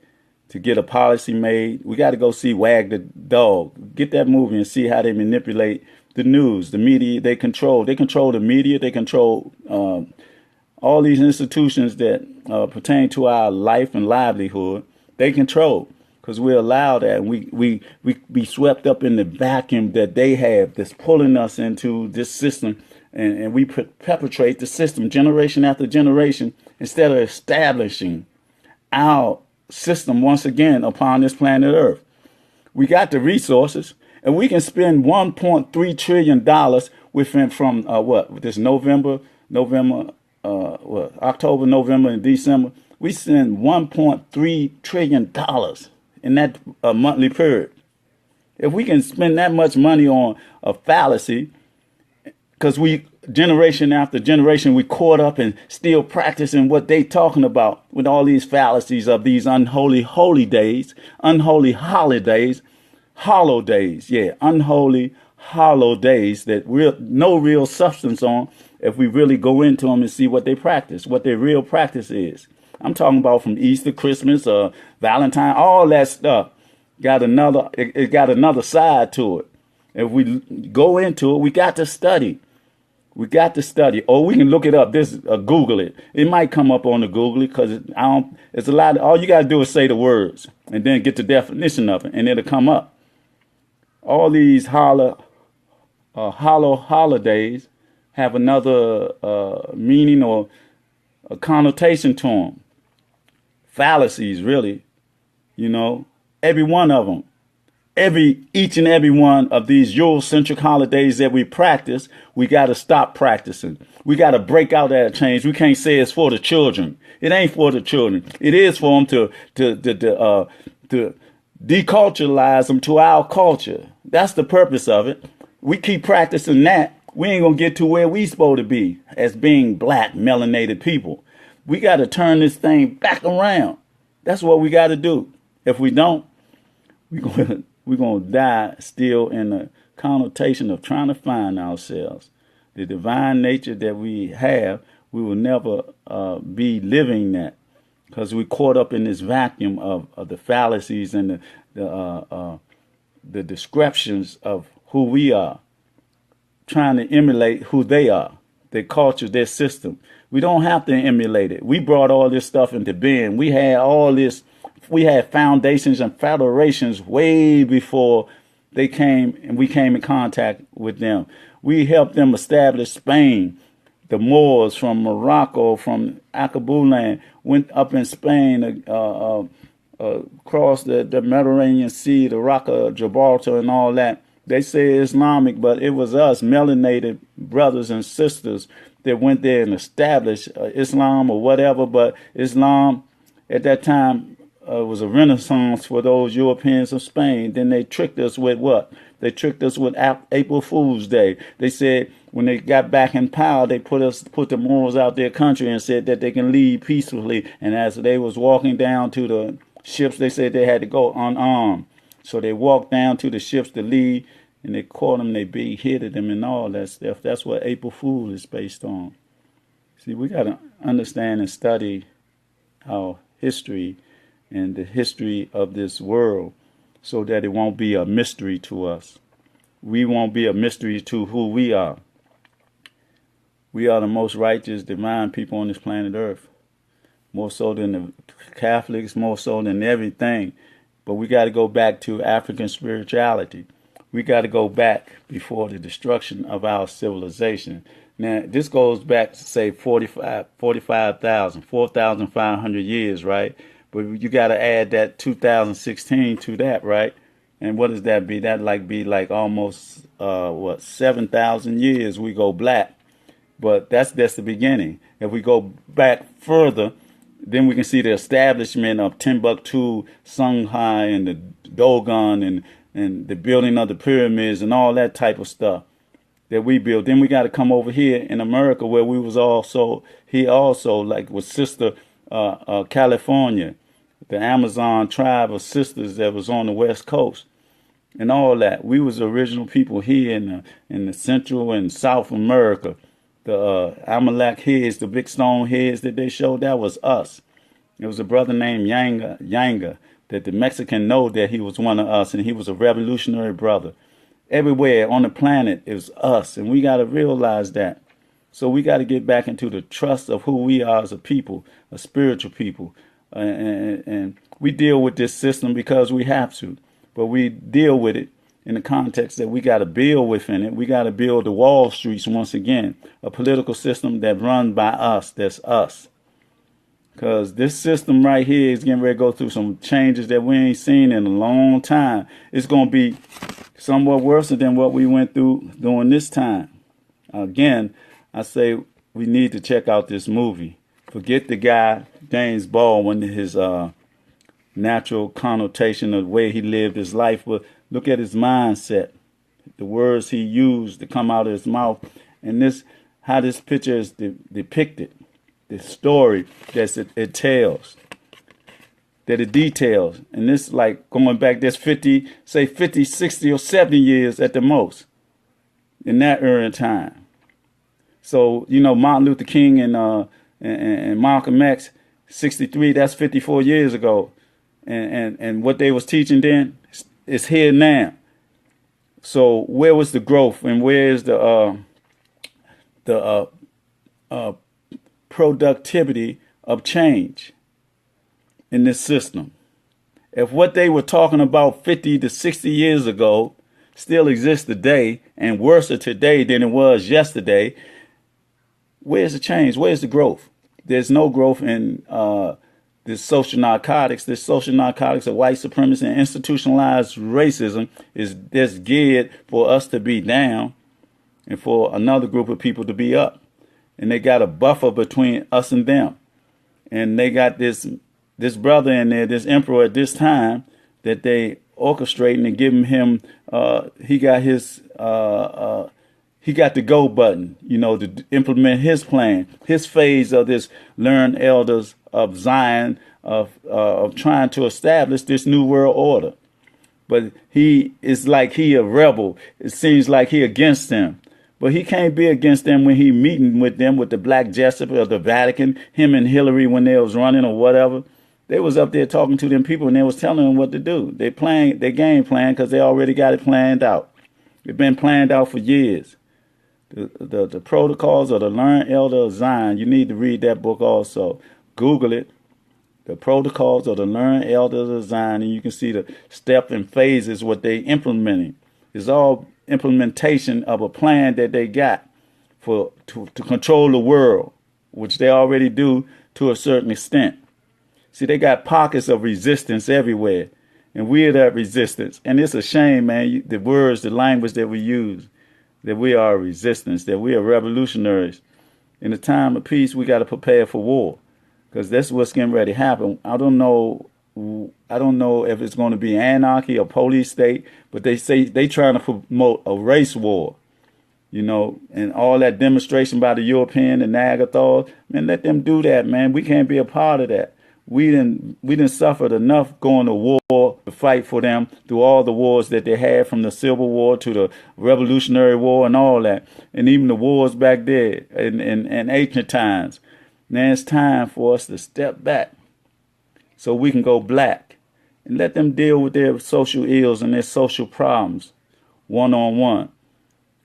To get a policy made, we got to go see Wag the Dog. Get that movie and see how they manipulate the news, the media. They control the media. They control all these institutions that pertain to our life and livelihood. They control because we allow that, and we be swept up in the vacuum that they have that's pulling us into this system, and we perpetrate the system generation after generation instead of establishing our system once again upon this planet Earth. We got the resources, and we can spend $1.3 trillion within from this October, November, and December. We spend $1.3 trillion in that monthly period. If we can spend that much money on a fallacy, because we generation after generation we caught up and still practicing what they talking about with all these fallacies of these unholy holy days, unholy holidays, hollow days, unholy hollow days that no real substance on if we really go into them and see what they practice, what their real practice is. I'm talking about from Easter, Christmas, Valentine, all that stuff got another side to it. If we go into it, we got to study. We got to study, or we can look it up. Google it. It might come up on the Google it because it's a lot. All you got to do is say the words and then get the definition of it, and it'll come up. All these hollow holidays have another meaning or a connotation to them. Fallacies, really. Every one of them. Each and every one of these Eurocentric holidays that we practice, we got to stop practicing. We got to break out that change. We can't say it's for the children. It ain't for the children. It is for them to deculturalize them to our culture. That's the purpose of it. We keep practicing that. We ain't going to get to where we supposed to be as being black, melanated people. We got to turn this thing back around. That's what we got to do. If we don't, we're going to die still in the connotation of trying to find ourselves. The divine nature that we have, we will never be living that because we're caught up in this vacuum of the fallacies and the descriptions of who we are, trying to emulate who they are, their culture, their system. We don't have to emulate it. We brought all this stuff into being. We had all this. We had foundations and federations way before they came and we came in contact with them. We helped them establish Spain. The Moors from Morocco, from Akabulan, went up in Spain, across the Mediterranean Sea, the Rock of Gibraltar and all that. They say Islamic, but it was us melanated brothers and sisters that went there and established Islam or whatever. But Islam at that time was a renaissance for those Europeans of Spain. Then they tricked us with what? They tricked us with April Fool's Day. They said when they got back in power, they put the morals out their country and said that they can leave peacefully. And as they was walking down to the ships, they said they had to go unarmed. So they walked down to the ships to leave, and they caught them, they beheaded them and all that stuff. That's what April Fool is based on. See, we got to understand and study our history and the history of this world so that it won't be a mystery to us. We won't be a mystery to who we are. We are the most righteous, divine people on this planet Earth. More so than the Catholics, more so than everything. But we got to go back to African spirituality. We got to go back before the destruction of our civilization. Now, this goes back to, say, 4,500 years, right? But you got to add that 2016 to that, right? And what does that be? That be like almost, 7,000 years we go black. But that's the beginning. If we go back further, then we can see the establishment of Timbuktu, Songhai, and the Dogon, and the building of the pyramids and all that type of stuff that we built. Then we got to come over here in America where we was also, like with Sister California, the Amazon tribe of sisters that was on the West Coast and all that. We was the original people here in the Central and South America. The Amalek heads, the big stone heads that they showed, that was us. There was a brother named Yanga that the Mexican know that he was one of us, and he was a revolutionary brother. Everywhere on the planet is us, and we got to realize that. So we got to get back into the trust of who we are as a people, a spiritual people. And we deal with this system because we have to, but we deal with it in the context that we got to build within it. We got to build the Wall Streets once again, a political system that run by us, that's us. Because this system right here is getting ready to go through some changes that we ain't seen in a long time. It's going to be somewhat worse than what we went through during this time. Again, I say we need to check out this movie. Forget the guy, James Baldwin, his natural connotation of the way he lived his life, but look at his mindset, the words he used to come out of his mouth, and how this picture is depicted, the story that it tells, that it details. And this, like, going back, there's 50, 60, or 70 years at the most in that era of time. So, Martin Luther King and Malcolm X, 63, that's 54 years ago. And what they was teaching then is here now. So where was the growth, and where is the productivity of change in this system? If what they were talking about 50 to 60 years ago still exists today, and worse today than it was yesterday, where's the change? Where's the growth? There's no growth in this social narcotics. This social narcotics of white supremacy and institutionalized racism is just geared for us to be down and for another group of people to be up. And they got a buffer between us and them. And they got this brother in there, this emperor at this time, that they orchestrating and giving him, he got the go button, to implement his plan, his phase of this learned elders of Zion, of trying to establish this new world order. But he is like he a rebel. It seems like he against them. But he can't be against them when he meeting with them, with the Black Jessup of the Vatican, him and Hillary when they was running or whatever. They was up there talking to them people and they was telling them what to do. They playing their game plan because they already got it planned out. It's been planned out for years. The protocols of the learned elder of Zion. You need to read that book also. Google it. The protocols of the learned elders of Zion, and you can see the step and phases what they implementing. It's all implementation of a plan that they got to control the world, which they already do to a certain extent. See, they got pockets of resistance everywhere, And we're that resistance. And it's a shame, man, the words, the language that we use, that we are resistance, that we are revolutionaries. In a time of peace, we got to prepare for war, because that's what's getting ready to happen. I don't know if it's going to be anarchy or police state, but they say they trying to promote a race war, and all that demonstration by the European and Nagathaws. Man, let them do that, man. We can't be a part of that. We didn't suffered enough going to war to fight for them through all the wars that they had, from the Civil War to the Revolutionary War and all that, and even the wars back there in ancient times. Now it's time for us to step back so we can go black and let them deal with their social ills and their social problems one on one.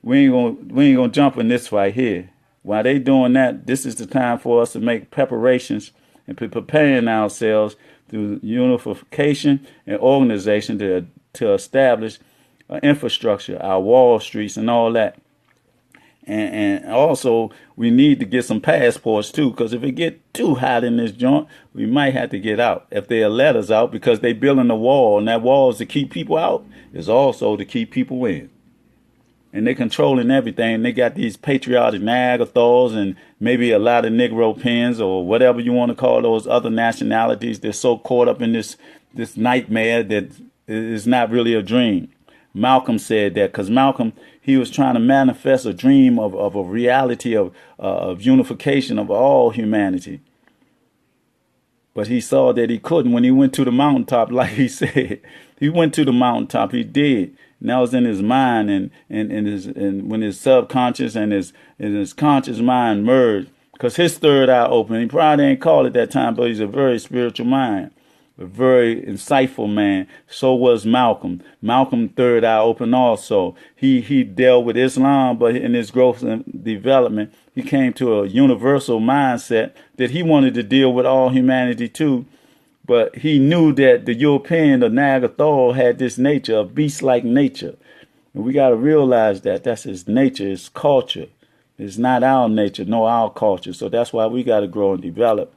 We ain't gonna jump in this fight here. While they doing that, this is the time for us to make preparations and be preparing ourselves through unification and organization to establish infrastructure, our wall streets and all that. And also, we need to get some passports too, because if it get too hot in this joint, we might have to get out. If they'll let us out, because they building a wall, and that wall is to keep people out, is also to keep people in. And they're controlling everything. They got these patriotic Nagathaws and maybe a lot of Negro pins or whatever you want to call those other nationalities. They're so caught up in this nightmare that it's not really a dream. Malcolm said that, because Malcolm, he was trying to manifest a dream of a reality of unification of all humanity. But he saw that he couldn't when he went to the mountaintop, like he said. He went to the mountaintop, he did. And that was in his mind, and when his subconscious and his conscious mind merged, because his third eye opened. He probably didn't call it that time, but he's a very spiritual mind, a very insightful man. So was Malcolm. Malcolm third eye open also. He dealt with Islam, but in his growth and development, he came to a universal mindset that he wanted to deal with all humanity too. But he knew that the European, the Nagathaw, had this nature, a beast-like nature. And we got to realize that that's his nature, his culture. It's not our nature, nor our culture. So that's why we got to grow and develop.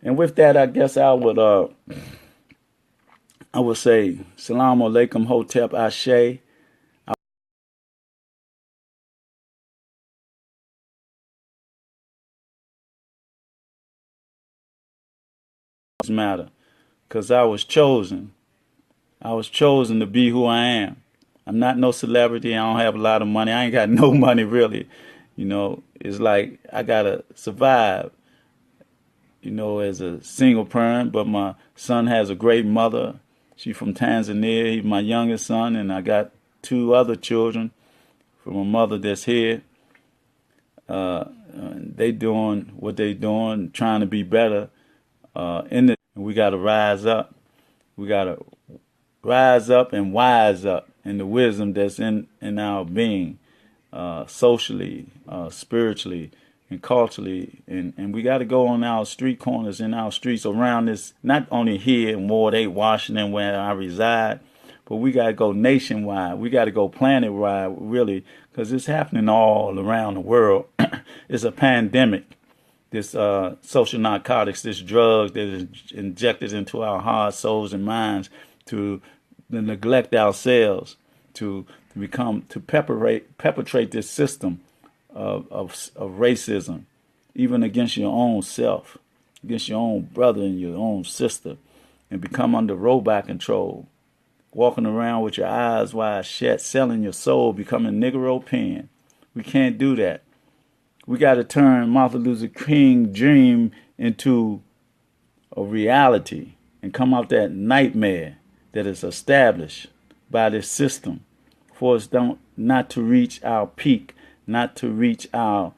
And with that, I guess I would say, Salam Alaikum Hotep Ashe. Matter. Because I was chosen. I was chosen to be who I am. I'm not no celebrity. I don't have a lot of money. I ain't got no money, really. It's like I got to survive, as a single parent. But my son has a great mother. She's from Tanzania. He's my youngest son. And I got 2 other children from a mother that's here. They doing what they doing, trying to be better in the. And we got to rise up. We got to rise up and wise up in the wisdom that's in our being, socially, spiritually, and culturally. And we got to go on our street corners, in our streets around this, not only here in Ward 8, Washington, where I reside, but we got to go nationwide. We got to go planet-wide, really, because it's happening all around the world. It's a pandemic. This social narcotics, this drug that is injected into our hearts, souls, and minds to neglect ourselves, to perpetrate this system of racism, even against your own self, against your own brother and your own sister, and become under robot control, walking around with your eyes wide shut, selling your soul, becoming Negro pen. We can't do that. We got to turn Martin Luther King dream into a reality and come out that nightmare that is established by this system for us not to reach our peak, not to reach our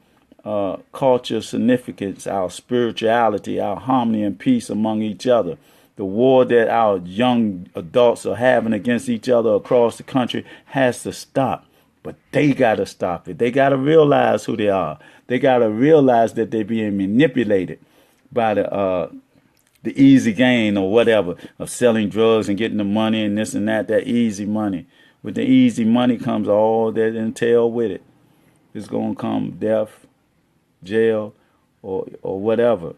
culture significance, our spirituality, our harmony and peace among each other. The war that our young adults are having against each other across the country has to stop. But they got to stop it. They got to realize who they are. They got to realize that they're being manipulated by the easy gain or whatever of selling drugs and getting the money and this and that easy money. With the easy money comes all that entail with it. It's going to come death, jail, or whatever,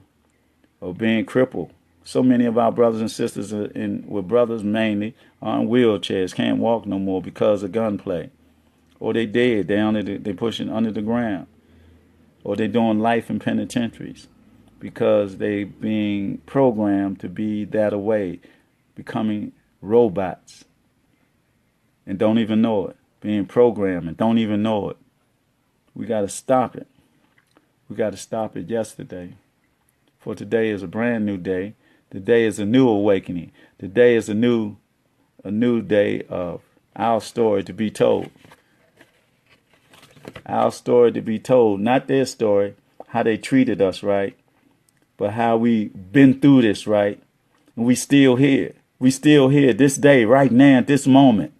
or being crippled. So many of our brothers and sisters, with brothers mainly, are in wheelchairs, can't walk no more because of gunplay. Or they dead, they pushing under the ground. Or they doing life in penitentiaries because they being programmed to be that away, becoming robots and don't even know it, being programmed and don't even know it. We got to stop it. We got to stop it yesterday. For today is a brand new day. Today is a new awakening. Today is a new day of our story to be told. Our story to be told, not their story, how they treated us, right? But how we been through this, right? And we still here. We still here this day, right now, at this moment.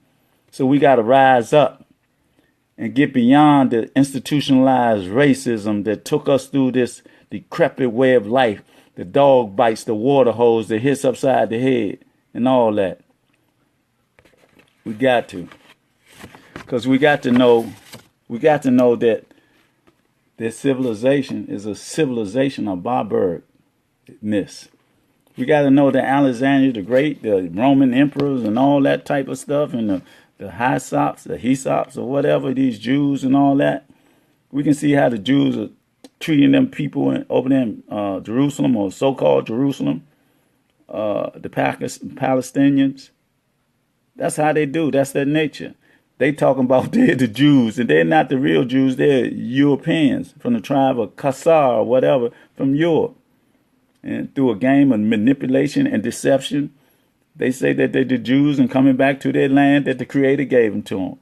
So we got to rise up and get beyond the institutionalized racism that took us through this decrepit way of life. The dog bites, the water hose, the hits upside the head, and all that. We got to. Because we got to know that this civilization is a civilization of barbaricness. We got to know that Alexander the Great, the Roman emperors and all that type of stuff, and the Hysops, the Hesops, or whatever, these Jews and all that. We can see how the Jews are treating them people over there in Jerusalem, or so-called Jerusalem, the Palestinians. That's how they do. That's their nature. They talking about they're the Jews, and they're not the real Jews. They're Europeans from the tribe of Khazar or whatever from Europe. And through a game of manipulation and deception, they say that they're the Jews and coming back to their land that the Creator gave them to them.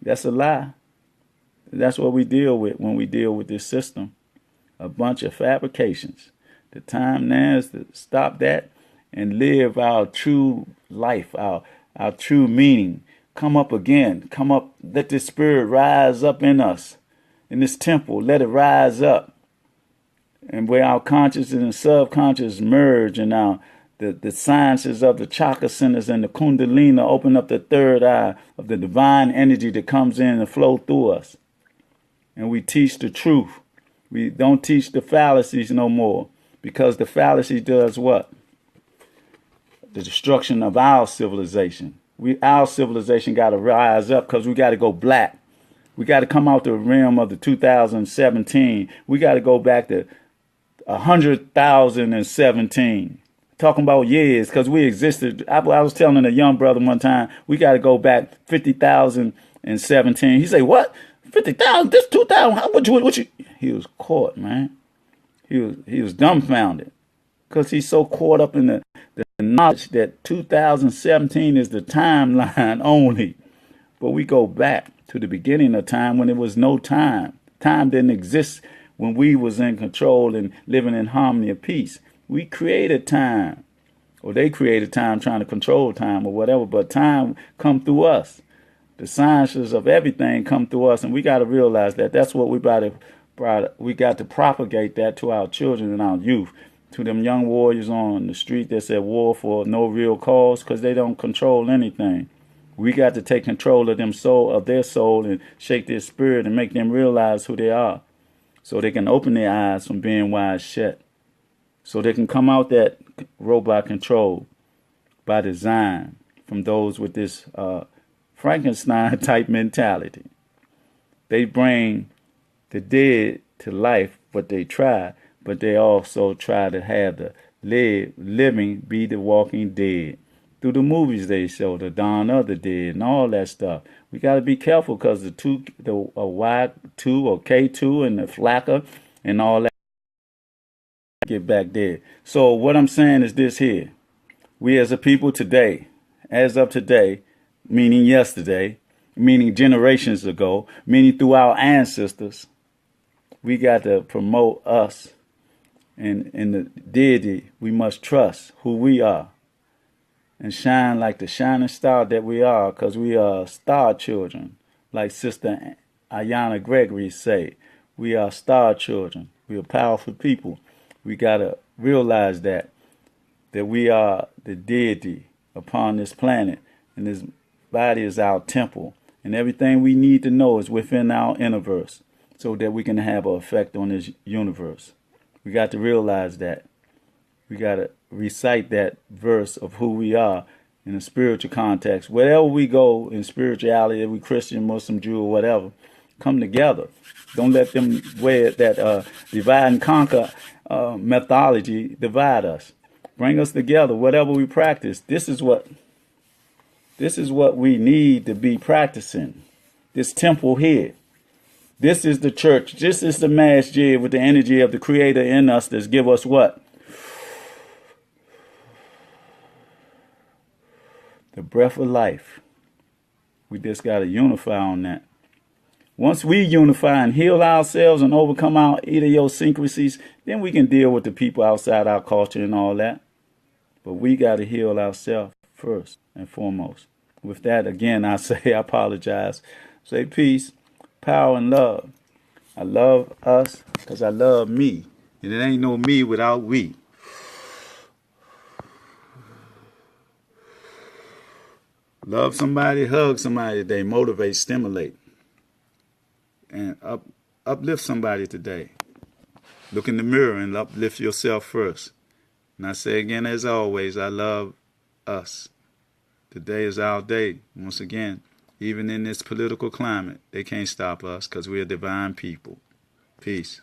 That's a lie. That's what we deal with when we deal with this system. A bunch of fabrications. The time now is to stop that and live our true life, our true meaning. Come up again. Come up. Let this spirit rise up in us. In this temple, let it rise up. And where our conscious and subconscious merge, and our the sciences of the chakra centers and the kundalini open up the third eye of the divine energy that comes in and flow through us. And we teach the truth. We don't teach the fallacies no more, because the fallacy does what? The destruction of our civilization. Our civilization got to rise up, because we got to go black. We got to come out the realm of the 2017. We got to go back to 100,017. Talking about years, because we existed. I was telling a young brother one time, we got to go back 50,017. He say, what? 50,000? This 2,000? What you? He was caught, man. He was dumbfounded, because he's so caught up in the knowledge that 2017 is the timeline only. But we go back to the beginning of time when there was no time. Time didn't exist when we was in control and living in harmony and peace. We created time, or they created time trying to control time or whatever, but time come through us. The sciences of everything come through us, and we got to realize that. That's what we got to propagate that to our children and our youth, to them young warriors on the street that's at war for no real cause, because they don't control anything. We got to take control of their soul and shake their spirit and make them realize who they are, so they can open their eyes from being wide shut, so they can come out that robot control by design from those with this Frankenstein type mentality. They bring the dead to life, but they also try to have the living be the walking dead. Through the movies they show, the Dawn of the Dead and all that stuff. We got to be careful, because the Y2 or K2 and the flacker and all that get back there. So what I'm saying is this here. We as a people today, as of today, meaning yesterday, meaning generations ago, meaning through our ancestors, we got to promote us and the deity. We must trust who we are and shine like the shining star that we are, because we are star children. Like Sister Ayana Gregory say, we are star children. We are powerful people. We got to realize that we are the deity upon this planet, and this body is our temple, and everything we need to know is within our universe, so that we can have an effect on this universe. We got to realize that. We got to recite that verse of who we are in a spiritual context. Wherever we go in spirituality, if we Christian, Muslim, Jew, or whatever, come together. Don't let them wear that divide and conquer methodology divide us. Bring us together. Whatever we practice, this is what we need to be practicing. This temple here. This is the church. This is the masjid with the energy of the Creator in us that's give us what? The breath of life. We just got to unify on that. Once we unify and heal ourselves and overcome our idiosyncrasies, then we can deal with the people outside our culture and all that. But we got to heal ourselves first and foremost. With that, again, I say I apologize. Say peace, power, and love. I love us because I love me. And it ain't no me without we. Love somebody, hug somebody today, motivate, stimulate, and uplift somebody today. Look in the mirror and uplift yourself first. And I say again, as always, I love us. Today is our day. Once again, even in this political climate, they can't stop us because we're divine people. Peace.